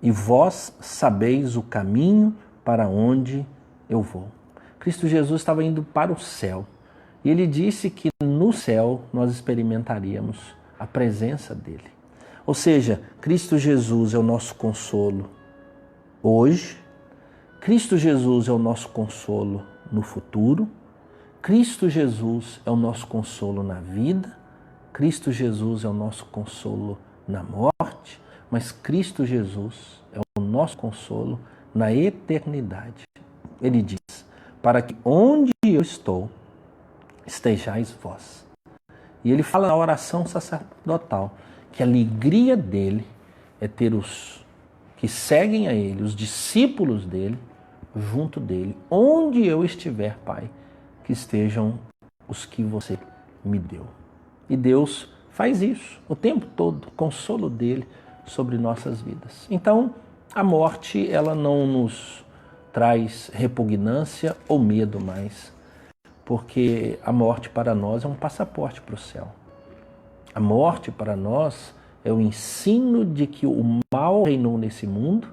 E vós sabeis o caminho para onde eu vou. Cristo Jesus estava indo para o céu. E ele disse que no céu nós experimentaríamos a presença dele. Ou seja, Cristo Jesus é o nosso consolo hoje. Cristo Jesus é o nosso consolo no futuro. Cristo Jesus é o nosso consolo na vida. Cristo Jesus é o nosso consolo na morte. Mas Cristo Jesus é o nosso consolo na eternidade. Ele diz: para que onde eu estou, estejais vós. E ele fala na oração sacerdotal que a alegria dele é ter os que seguem a ele, os discípulos dele, junto dele. Onde eu estiver, Pai, que estejam os que você me deu. E Deus faz isso o tempo todo, o consolo dele sobre nossas vidas. Então, a morte, ela não nos traz repugnância ou medo mais, porque a morte para nós é um passaporte para o céu. A morte para nós é o ensino de que o mal reinou nesse mundo,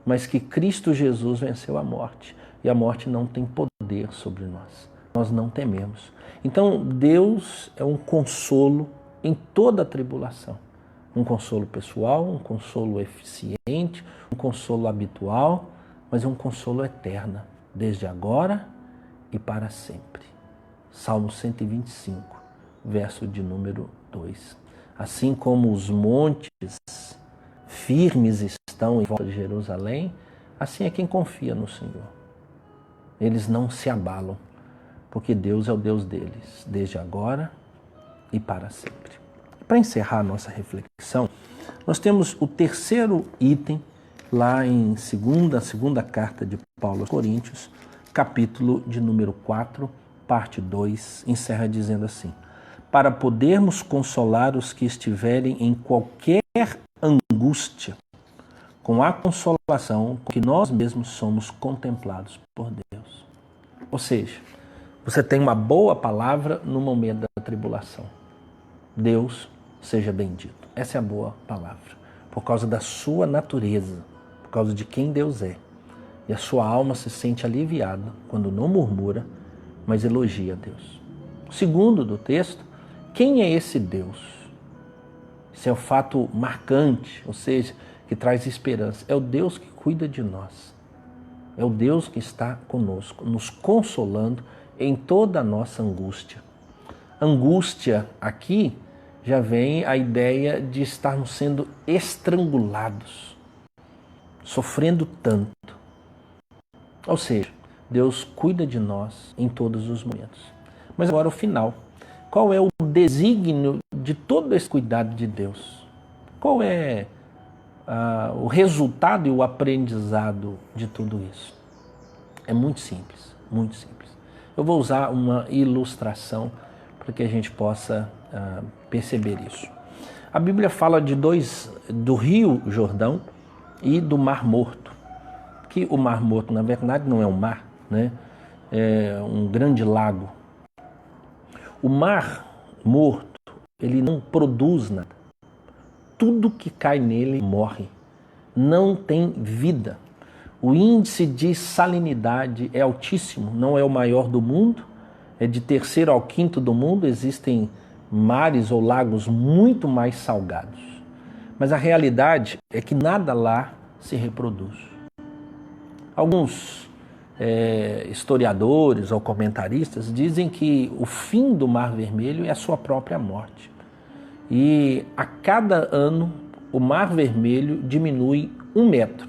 mas que Cristo Jesus venceu a morte. E a morte não tem poder sobre nós. Nós não tememos. Então, Deus é um consolo em toda a tribulação. Um consolo pessoal, um consolo eficiente, um consolo habitual, mas é um consolo eterno, desde agora e para sempre. Salmo 125, verso de número 2. Assim como os montes firmes estão em volta de Jerusalém, assim é quem confia no Senhor. eles não se abalam, porque Deus é o Deus deles, desde agora e para sempre. Para encerrar a nossa reflexão, nós temos o terceiro item lá em segunda carta de Paulo aos Coríntios, capítulo de número 4, parte 2, encerra dizendo assim: para podermos consolar os que estiverem em qualquer angústia, com a consolação com que nós mesmos somos contemplados por Deus. Ou seja, você tem uma boa palavra no momento da tribulação. Deus seja bendito. Essa é a boa palavra. Por causa da sua natureza, por causa de quem Deus é. E a sua alma se sente aliviada quando não murmura, mas elogia a Deus. O segundo do texto, quem é esse Deus? Esse é o fato marcante, ou seja, que traz esperança. É o Deus que cuida de nós. É o Deus que está conosco, nos consolando em toda a nossa angústia. Angústia aqui já vem a ideia de estarmos sendo estrangulados, sofrendo tanto. Ou seja, Deus cuida de nós em todos os momentos. Mas agora o final. Qual é o desígnio de todo esse cuidado de Deus? Qual é o resultado e o aprendizado de tudo isso? É muito simples, muito simples. Eu vou usar uma ilustração para que a gente possa perceber isso. A Bíblia fala do Rio Jordão e do Mar Morto. Que o Mar Morto, na verdade, não é um mar, né? É um grande lago. O Mar Morto, ele não produz nada. Tudo que cai nele morre. Não tem vida. O índice de salinidade é altíssimo, não é o maior do mundo, é de terceiro ao quinto do mundo, existem mares ou lagos muito mais salgados. Mas a realidade é que nada lá se reproduz. Alguns historiadores ou comentaristas dizem que o fim do Mar Vermelho é a sua própria morte. E a cada ano o Mar Vermelho diminui 1 metro.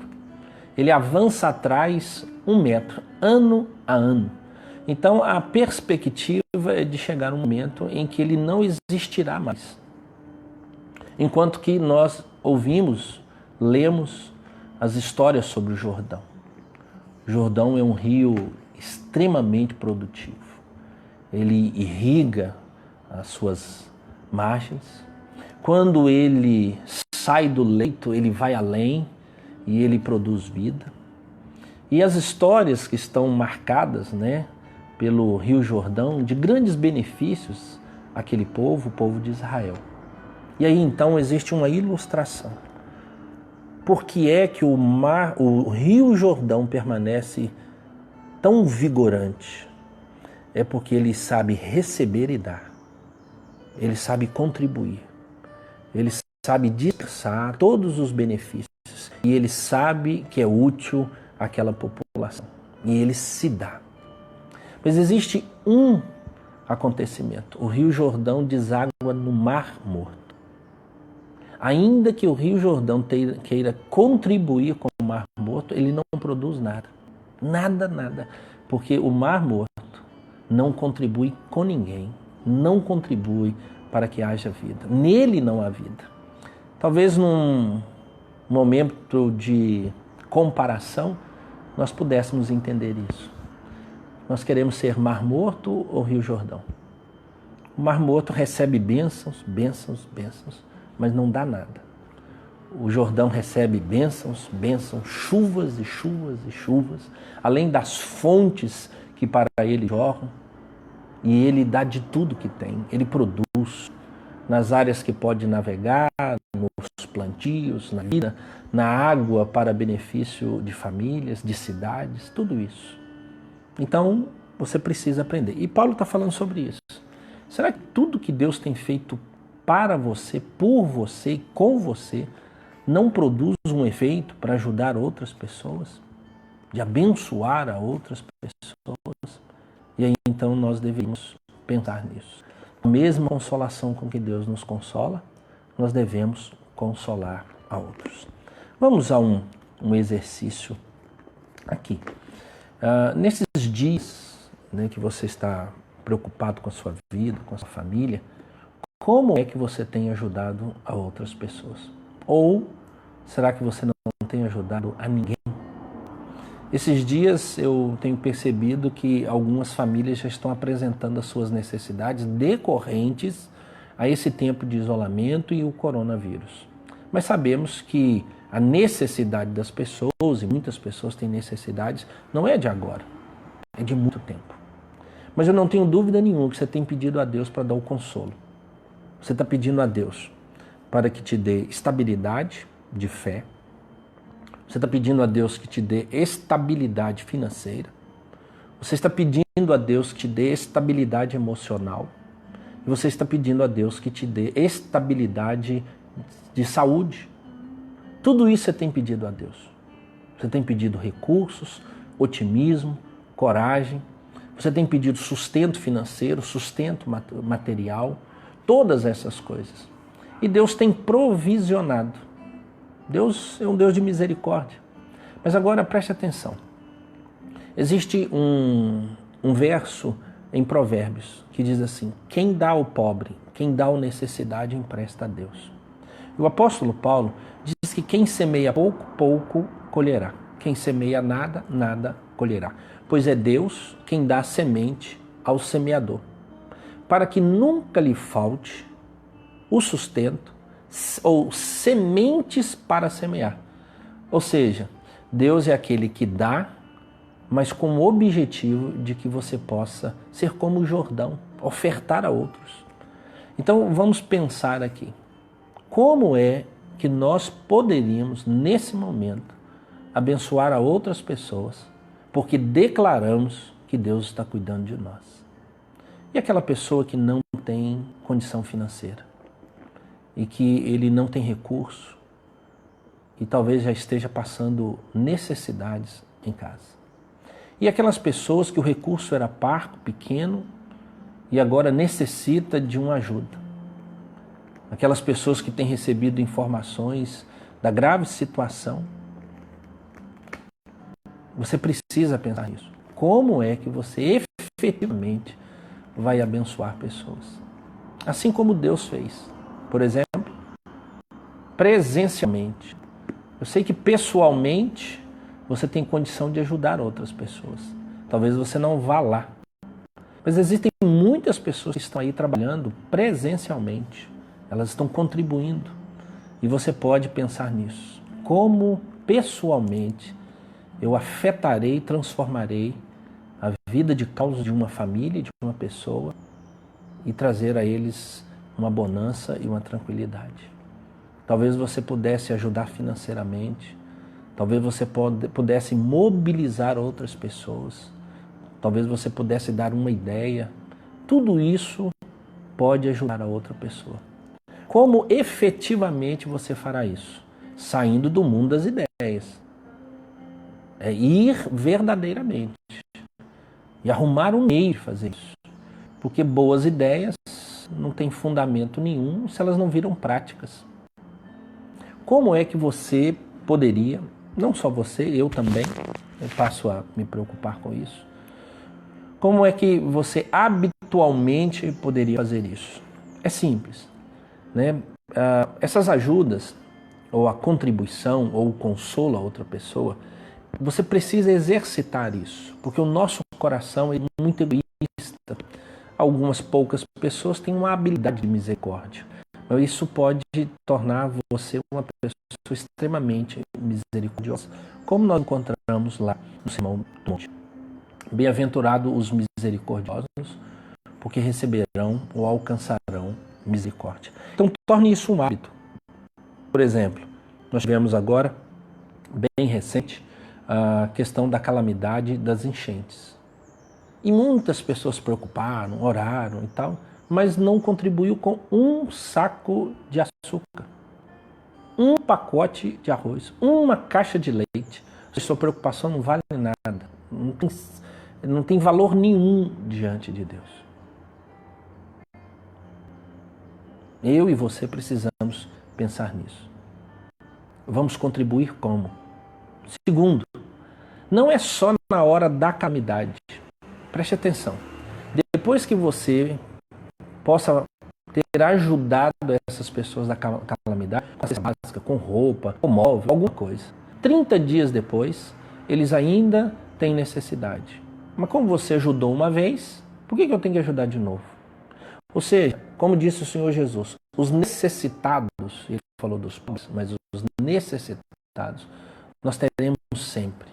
Ele avança atrás 1 metro, ano a ano. Então a perspectiva é de chegar um momento em que ele não existirá mais. Enquanto que nós ouvimos, lemos as histórias sobre o Jordão. O Jordão é um rio extremamente produtivo. Ele irriga as suas margens. Quando ele sai do leito, ele vai além e ele produz vida. E as histórias que estão marcadas, né, pelo Rio Jordão, de grandes benefícios àquele povo, o povo de Israel. E aí então existe uma ilustração. Por que é que o Rio Jordão permanece tão vigorante? É porque ele sabe receber e dar. Ele sabe contribuir. Ele sabe dispersar todos os benefícios. E ele sabe que é útil àquela população. E ele se dá. Mas existe um acontecimento. O Rio Jordão deságua no Mar Morto. Ainda que o Rio Jordão queira contribuir com o Mar Morto, ele não produz nada. Nada, nada. Porque o Mar Morto não contribui com ninguém. Não contribui para que haja vida. Nele não há vida. Talvez num momento de comparação, nós pudéssemos entender isso. Nós queremos ser Mar Morto ou Rio Jordão? O Mar Morto recebe bênçãos, bênçãos, bênçãos, mas não dá nada. O Jordão recebe bênçãos, bênçãos, chuvas e chuvas e chuvas, além das fontes que para ele jorram, e ele dá de tudo que tem. Ele produz nas áreas que pode navegar, nos plantios, na vida, na água para benefício de famílias, de cidades, tudo isso. Então, você precisa aprender. E Paulo está falando sobre isso. Será que tudo que Deus tem feito para você, por você e com você, não produz um efeito para ajudar outras pessoas? De abençoar a outras pessoas? E aí, então, nós deveríamos pensar nisso. A mesma consolação com que Deus nos consola, nós devemos consolar a outros. Vamos a um exercício aqui. Nesses dias, né, que você está preocupado com a sua vida, com a sua família, como é que você tem ajudado a outras pessoas? Ou será que você não tem ajudado a ninguém? Esses dias eu tenho percebido que algumas famílias já estão apresentando as suas necessidades decorrentes a esse tempo de isolamento e o coronavírus. Mas sabemos que a necessidade das pessoas, e muitas pessoas têm necessidades, não é de agora, é de muito tempo. Mas eu não tenho dúvida nenhuma que você tem pedido a Deus para dar o consolo. Você está pedindo a Deus para que te dê estabilidade de fé. Você está pedindo a Deus que te dê estabilidade financeira. Você está pedindo a Deus que te dê estabilidade emocional. E você está pedindo a Deus que te dê estabilidade de saúde. Tudo isso você tem pedido a Deus. Você tem pedido recursos, otimismo, coragem. Você tem pedido sustento financeiro, sustento material. Todas essas coisas. E Deus tem provisionado. Deus é um Deus de misericórdia. Mas agora preste atenção. Existe um verso em Provérbios que diz assim: quem dá ao pobre, quem dá ao necessidade, empresta a Deus. E o apóstolo Paulo diz que quem semeia pouco, pouco colherá. Quem semeia nada, nada colherá. Pois é Deus quem dá semente ao semeador, para que nunca lhe falte o sustento ou sementes para semear. Ou seja, Deus é aquele que dá, mas com o objetivo de que você possa ser como o Jordão, ofertar a outros. Então vamos pensar aqui. Como é que nós poderíamos, nesse momento, abençoar a outras pessoas, porque declaramos que Deus está cuidando de nós? E aquela pessoa que não tem condição financeira e que ele não tem recurso e talvez já esteja passando necessidades em casa. E aquelas pessoas que o recurso era parco, pequeno e agora necessita de uma ajuda. Aquelas pessoas que têm recebido informações da grave situação. Você precisa pensar nisso. Como é que você efetivamente vai abençoar pessoas? Assim como Deus fez. Por exemplo, presencialmente. Eu sei que pessoalmente você tem condição de ajudar outras pessoas. Talvez você não vá lá. Mas existem muitas pessoas que estão aí trabalhando presencialmente. Elas estão contribuindo. E você pode pensar nisso. Como pessoalmente eu afetarei, transformarei a vida de causa de uma família, de uma pessoa e trazer a eles uma bonança e uma tranquilidade. Talvez você pudesse ajudar financeiramente, talvez você pudesse mobilizar outras pessoas, talvez você pudesse dar uma ideia. Tudo isso pode ajudar a outra pessoa. Como efetivamente você fará isso? Saindo do mundo das ideias. É ir verdadeiramente e arrumar um meio de fazer isso. Porque boas ideias não têm fundamento nenhum se elas não viram práticas. Como é que você poderia, não só você, eu também, eu passo a me preocupar com isso. Como é que você habitualmente poderia fazer isso? É simples, né? Essas ajudas, ou a contribuição, ou o consolo a outra pessoa, você precisa exercitar isso, porque o nosso coração é muito egoísta. Algumas poucas pessoas têm uma habilidade de misericórdia. Isso pode tornar você uma pessoa extremamente misericordiosa, como nós encontramos lá no Sermão do Monte. Bem-aventurados os misericordiosos, porque receberão ou alcançarão misericórdia. Então, torne isso um hábito. Por exemplo, nós tivemos agora, bem recente, a questão da calamidade das enchentes. E muitas pessoas se preocuparam, oraram e tal, mas não contribuiu com um saco de açúcar, um pacote de arroz, uma caixa de leite. A sua preocupação não vale nada, não tem valor nenhum diante de Deus. Eu e você precisamos pensar nisso. Vamos contribuir como? Segundo, não é só na hora da calamidade. Preste atenção. Depois que você possa ter ajudado essas pessoas da calamidade, com cesta básica, com roupa, com móvel, alguma coisa. 30 dias depois, eles ainda têm necessidade. Mas como você ajudou uma vez, por que eu tenho que ajudar de novo? Ou seja, como disse o Senhor Jesus, os necessitados, ele falou dos pobres, mas os necessitados, nós teremos sempre.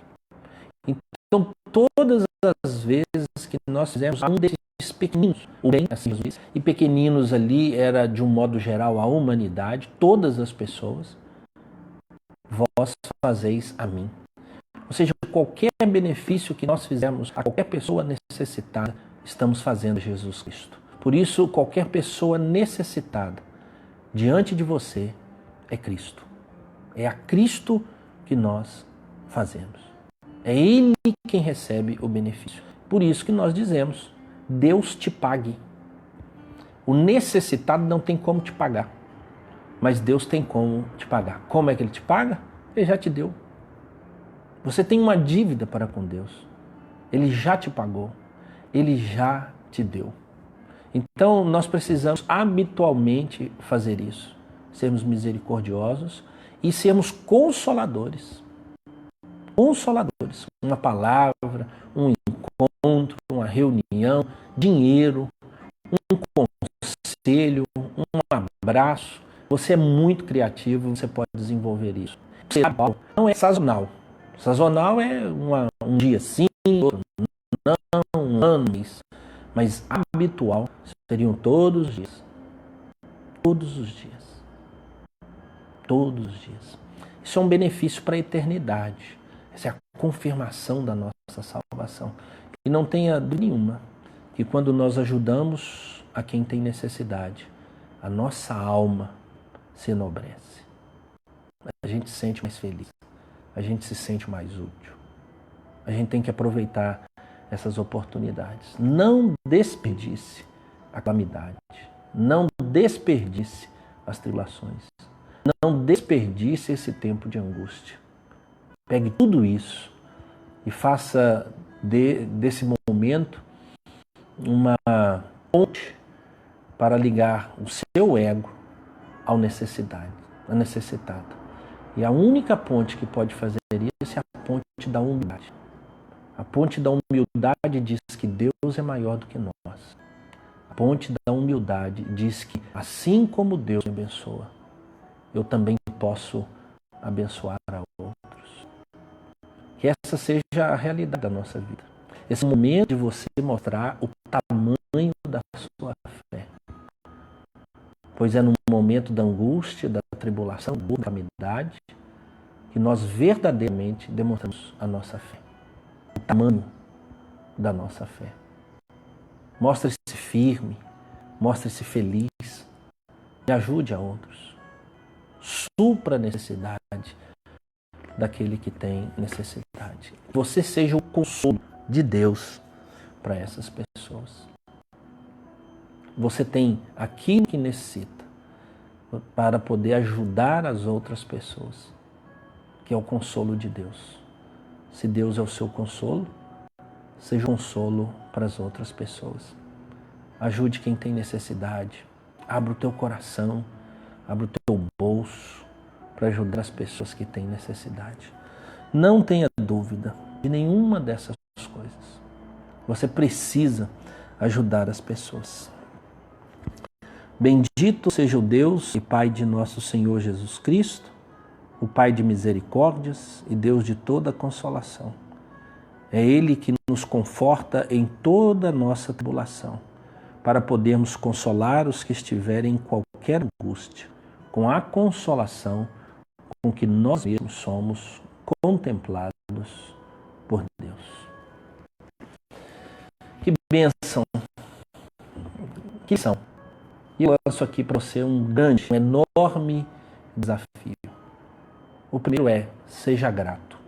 Então, todas as vezes que nós fizemos um desses pequeninos, o bem, assim diz, e pequeninos ali era de um modo geral a humanidade, todas as pessoas, vós fazeis a mim. Ou seja, qualquer benefício que nós fizermos a qualquer pessoa necessitada, estamos fazendo a Jesus Cristo. Por isso, qualquer pessoa necessitada diante de você é Cristo. É a Cristo que nós fazemos. É Ele quem recebe o benefício. Por isso que nós dizemos, Deus te pague. O necessitado não tem como te pagar, mas Deus tem como te pagar. Como é que Ele te paga? Ele já te deu. Você tem uma dívida para com Deus. Ele já te pagou. Ele já te deu. Então, nós precisamos habitualmente fazer isso. Sermos misericordiosos e sermos consoladores. Consoladores. Uma palavra, um encontro, uma reunião, dinheiro, um conselho, um abraço. Você é muito criativo, você pode desenvolver isso. Não é sazonal. Sazonal é um dia sim, outro não, um ano, mas habitual seriam todos os dias. Todos os dias. Todos os dias. Isso é um benefício para a eternidade. Essa é a confirmação da nossa salvação. E não tenha dúvida nenhuma que quando nós ajudamos a quem tem necessidade, a nossa alma se enobrece. A gente se sente mais feliz. A gente se sente mais útil. A gente tem que aproveitar essas oportunidades. Não desperdice a calamidade. Não desperdice as tribulações. Não desperdice esse tempo de angústia. Pegue tudo isso e faça desse momento uma ponte para ligar o seu ego ao necessidade, ao necessitado. E a única ponte que pode fazer isso é a ponte da humildade. A ponte da humildade diz que Deus é maior do que nós. A ponte da humildade diz que, assim como Deus me abençoa, eu também posso abençoar a outros. Que essa seja a realidade da nossa vida. Esse momento de você mostrar o tamanho da sua fé. Pois é no momento da angústia, da tribulação, da calamidade, que nós verdadeiramente demonstramos a nossa fé. O tamanho da nossa fé. Mostre-se firme, mostre-se feliz e ajude a outros. Supra a necessidade daquele que tem necessidade. Você seja o consolo de Deus para essas pessoas. Você tem aquilo que necessita para poder ajudar as outras pessoas, que é o consolo de Deus. Se Deus é o seu consolo, seja um consolo para as outras pessoas. Ajude quem tem necessidade. Abra o teu coração, abra o teu bolso para ajudar as pessoas que têm necessidade. Não tenha dúvida de nenhuma dessas coisas. Você precisa ajudar as pessoas. Bendito seja o Deus e Pai de nosso Senhor Jesus Cristo, o Pai de misericórdias e Deus de toda consolação. É Ele que nos conforta em toda a nossa tribulação, para podermos consolar os que estiverem em qualquer angústia, com a consolação com que nós mesmos somos contemplados por Deus. Que bênção! Que lição! E eu lanço aqui para você um enorme desafio. O primeiro é, seja grato.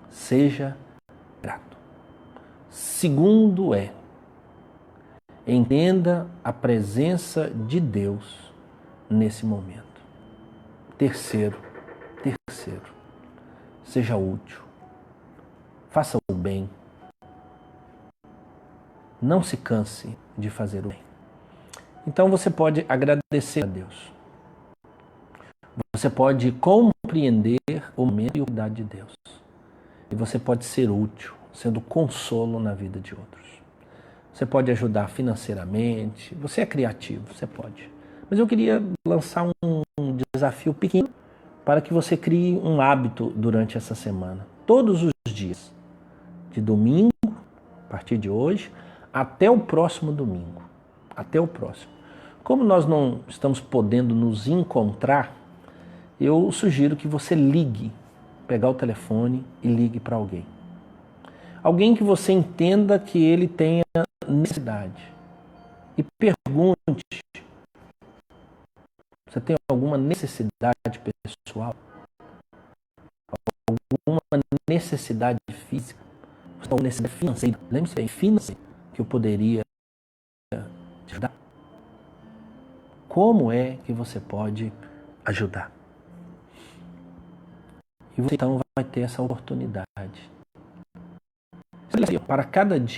Seja grato. Segundo é, entenda a presença de Deus nesse momento. Terceiro, seja útil. Faça o bem. Não se canse de fazer o bem. Então você pode agradecer a Deus. Você pode compreender o momento e a cuidado de Deus. E você pode ser útil, sendo consolo na vida de outros. Você pode ajudar financeiramente. Você é criativo, você pode. Mas eu queria lançar um desafio pequeno para que você crie um hábito durante essa semana. Todos os dias, de domingo, a partir de hoje, até o próximo domingo. Até o próximo. Como nós não estamos podendo nos encontrar, eu sugiro que você ligue, pegar o telefone e ligue para alguém. Alguém que você entenda que ele tenha necessidade. E pergunte: você tem alguma necessidade pessoal? Alguma necessidade física? Você tem alguma necessidade financeira? Lembre-se bem, financeira, que eu poderia te ajudar. Como é que você pode ajudar? E você então vai ter essa oportunidade. Para cada dia,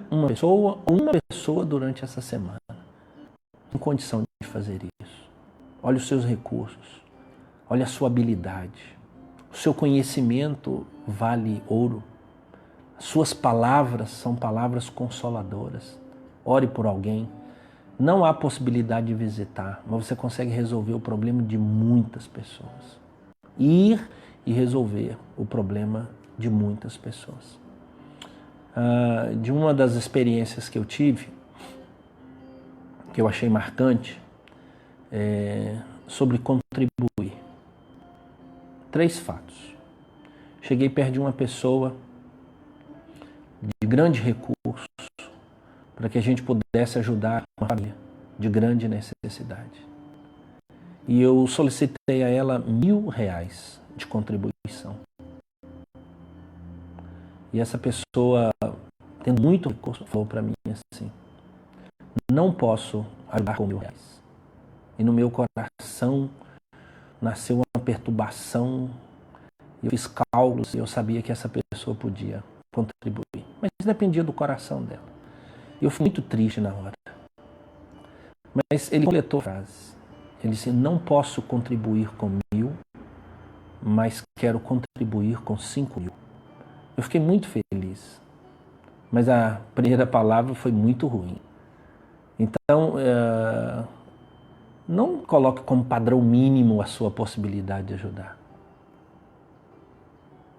uma pessoa durante essa semana em condição de fazer isso. Olha os seus recursos, olha a sua habilidade. O seu conhecimento vale ouro. As suas palavras são palavras consoladoras. Ore por alguém. Não há possibilidade de visitar, mas você consegue resolver o problema de muitas pessoas. Ir e resolver o problema de muitas pessoas. De uma das experiências que eu tive, que eu achei marcante, sobre contribuir. 3 fatos. Cheguei perto de uma pessoa de grandes recursos para que a gente pudesse ajudar uma família de grande necessidade. E eu solicitei a ela R$1.000 de contribuição. E essa pessoa, tendo muito recurso, falou para mim assim: não posso ajudar com R$1.000. E no meu coração nasceu uma perturbação. Eu fiz cálculos e eu sabia que essa pessoa podia contribuir. Mas dependia do coração dela. Eu fui muito triste na hora. Mas ele completou a frase. Ele disse: não posso contribuir com 1.000, mas quero contribuir com 5.000. Eu fiquei muito feliz. Mas a primeira palavra foi muito ruim. Então, não coloque como padrão mínimo a sua possibilidade de ajudar.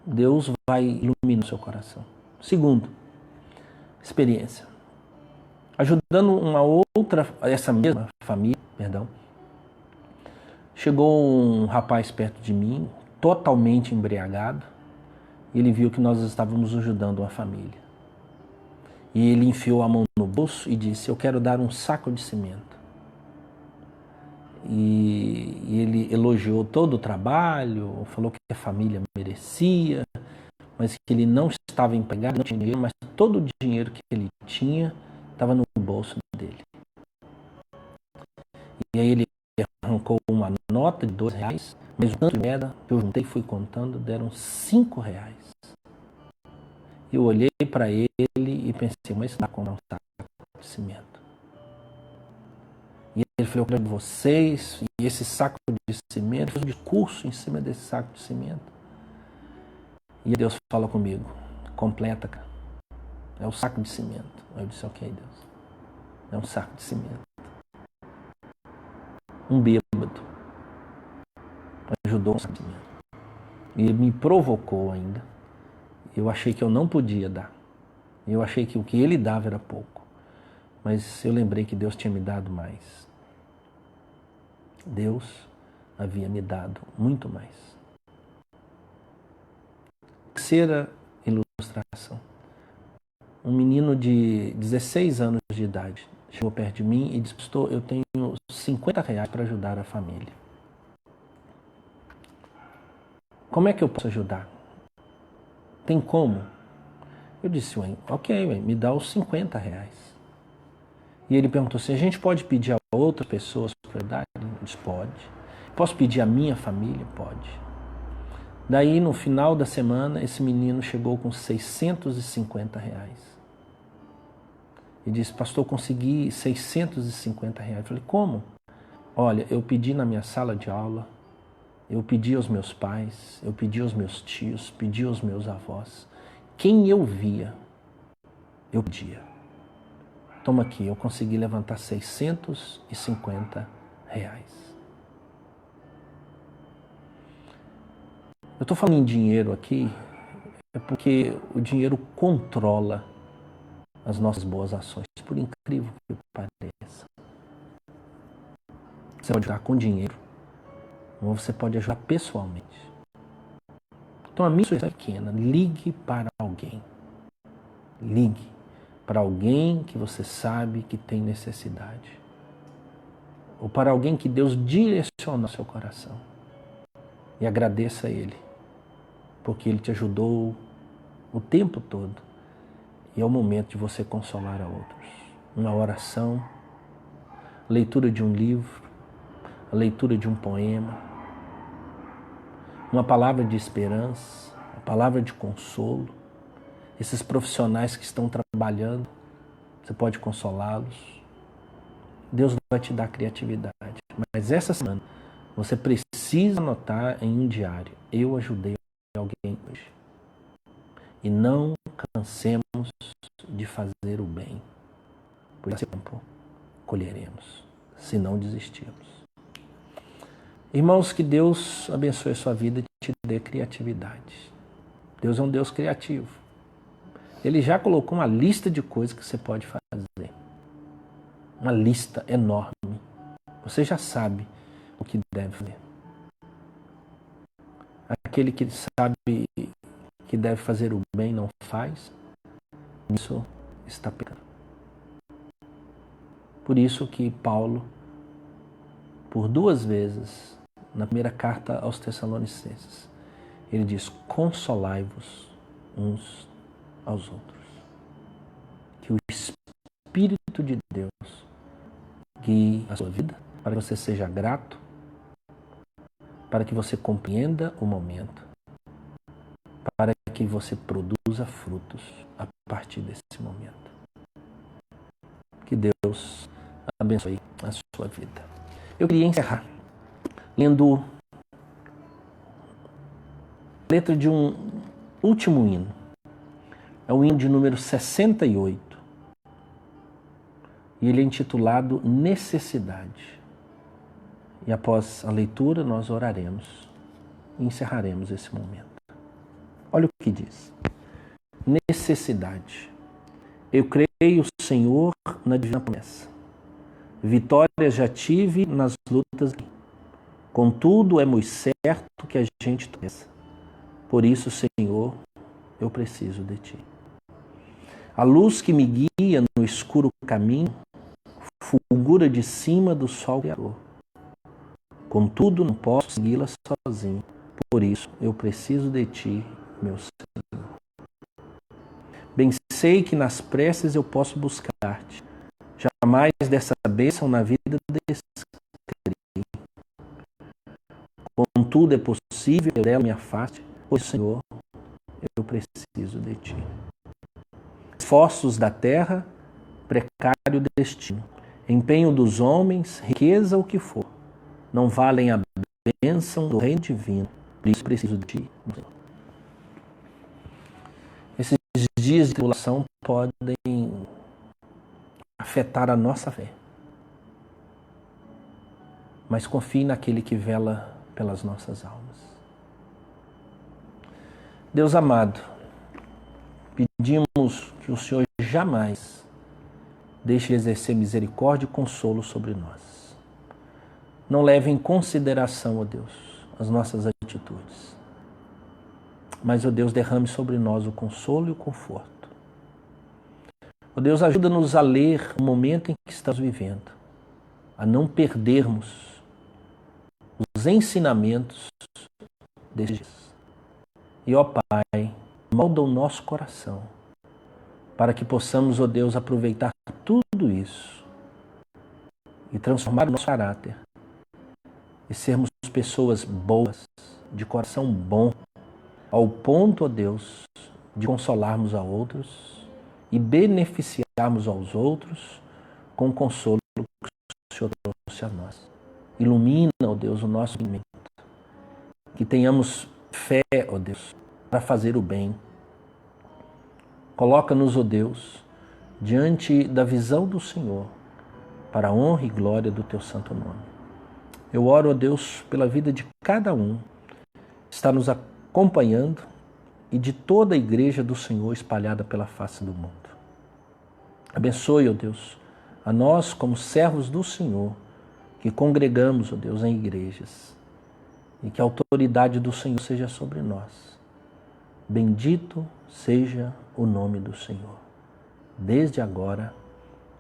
Deus vai iluminar o seu coração. Segundo, experiência. Ajudando essa mesma família, chegou um rapaz perto de mim, totalmente embriagado, e ele viu que nós estávamos ajudando uma família. E ele enfiou a mão no bolso e disse: eu quero dar um saco de cimento. E ele elogiou todo o trabalho, falou que a família merecia, mas que ele não estava empregado, não tinha dinheiro, mas todo o dinheiro que ele tinha estava no bolso dele. E aí ele arrancou uma nota de R$2, mas o tanto de moeda que eu juntei, fui contando, deram R$5. Eu olhei para ele e pensei: mas dá para comprar um saco de cimento? E ele falou: eu quero de vocês, e esse saco de cimento, fiz um discurso em cima desse saco de cimento. E Deus fala comigo: completa, cara. É o saco de cimento. Eu disse: ok, Deus. É um saco de cimento. Um bêbado ajudou um saco de cimento. E ele me provocou ainda. Eu achei que eu não podia dar. Eu achei que o que ele dava era pouco. Mas eu lembrei que Deus tinha me dado mais. Deus havia me dado muito mais. Terceira ilustração. Um menino de 16 anos de idade chegou perto de mim e disse: pastor, eu tenho R$50 para ajudar a família. Como é que eu posso ajudar? Tem como? Eu disse: ok, me dá os R$50. E ele perguntou: se a gente pode pedir a outras pessoas para ajudar? Eu disse: pode. Posso pedir a minha família? Pode. Daí, no final da semana, esse menino chegou com R$650. e disse, pastor, eu consegui R$ 650. Eu falei, como? Olha, eu pedi na minha sala de aula, eu pedi aos meus pais, eu pedi aos meus tios, pedi aos meus avós. Quem eu via, eu pedia. Toma aqui, eu consegui levantar R$ 650. Eu estou falando em dinheiro aqui, é porque o dinheiro controla as nossas boas ações, por incrível que pareça. Você pode ajudar com dinheiro, ou você pode ajudar pessoalmente. Então a minha sugestão é pequena, ligue para alguém. Ligue para alguém que você sabe que tem necessidade. Ou para alguém que Deus direcionou ao seu coração. E agradeça a Ele, porque Ele te ajudou o tempo todo. E é o momento de você consolar a outros. Uma oração, leitura de um livro, a leitura de um poema, uma palavra de esperança, uma palavra de consolo. Esses profissionais que estão trabalhando, você pode consolá-los. Deus vai te dar criatividade. Mas essa semana, você precisa anotar em um diário. Eu ajudei alguém hoje. E não cansemos de fazer o bem. Por esse tempo, colheremos, se não desistirmos. Irmãos, que Deus abençoe a sua vida e te dê criatividade. Deus é um Deus criativo. Ele já colocou uma lista de coisas que você pode fazer. Uma lista enorme. Você já sabe o que deve fazer. Aquele que sabe que deve fazer o bem não faz, isso está pecando. Por isso que Paulo, por 2 vezes, na primeira carta aos Tessalonicenses, ele diz, consolai-vos uns aos outros. Que o Espírito de Deus guie a sua vida, para que você seja grato, para que você compreenda o momento, para que você produza frutos a partir desse momento. Que Deus abençoe a sua vida. Eu queria encerrar lendo a letra de um último hino. É o hino de número 68. E ele é intitulado Necessidade. E após a leitura nós oraremos e encerraremos esse momento. Olha o que diz. Necessidade. Eu creio, Senhor, na divina promessa. Vitória já tive nas lutas. Contudo, é muito certo que a gente tropeça. Por isso, Senhor, eu preciso de Ti. A luz que me guia no escuro caminho fulgura de cima do sol criador. Contudo, não posso segui-la sozinho. Por isso, eu preciso de Ti, meu Senhor. Bem sei que nas preces eu posso buscar-te. Jamais dessa bênção na vida descrevi. Contudo, é possível que dela me afaste, pois, Senhor, eu preciso de Ti. Esforços da terra, precário destino. Empenho dos homens, riqueza o que for. Não valem a bênção do reino divino. Por isso preciso de Ti, Senhor. Esses dias de tribulação podem afetar a nossa fé. Mas confie naquele que vela pelas nossas almas. Deus amado, pedimos que o Senhor jamais deixe de exercer misericórdia e consolo sobre nós. Não leve em consideração, ó Deus, as nossas atitudes. Mas, ó Deus, derrame sobre nós o consolo e o conforto. Ó Deus, ajuda-nos a ler o momento em que estamos vivendo, a não perdermos os ensinamentos desses dias. E, ó Pai, molda o nosso coração, para que possamos, ó Deus, aproveitar tudo isso e transformar o nosso caráter e sermos pessoas boas, de coração bom, ao ponto, ó Deus, de consolarmos a outros e beneficiarmos aos outros com o consolo que o Senhor trouxe a nós. Ilumina, ó Deus, o nosso entendimento. Que tenhamos fé, ó Deus, para fazer o bem. Coloca-nos, ó Deus, diante da visão do Senhor, para a honra e glória do Teu santo nome. Eu oro, ó Deus, pela vida de cada um que está nos acompanhando e de toda a igreja do Senhor espalhada pela face do mundo. Abençoe, ó Deus, a nós como servos do Senhor, que congregamos, ó Deus, em igrejas, e que a autoridade do Senhor seja sobre nós. Bendito seja o nome do Senhor, desde agora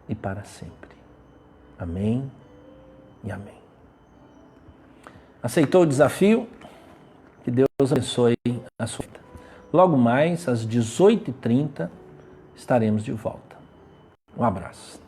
e para sempre. Amém e amém. Aceitou o desafio? Que Deus abençoe a sua vida. Logo mais, às 18h30, estaremos de volta. Um abraço.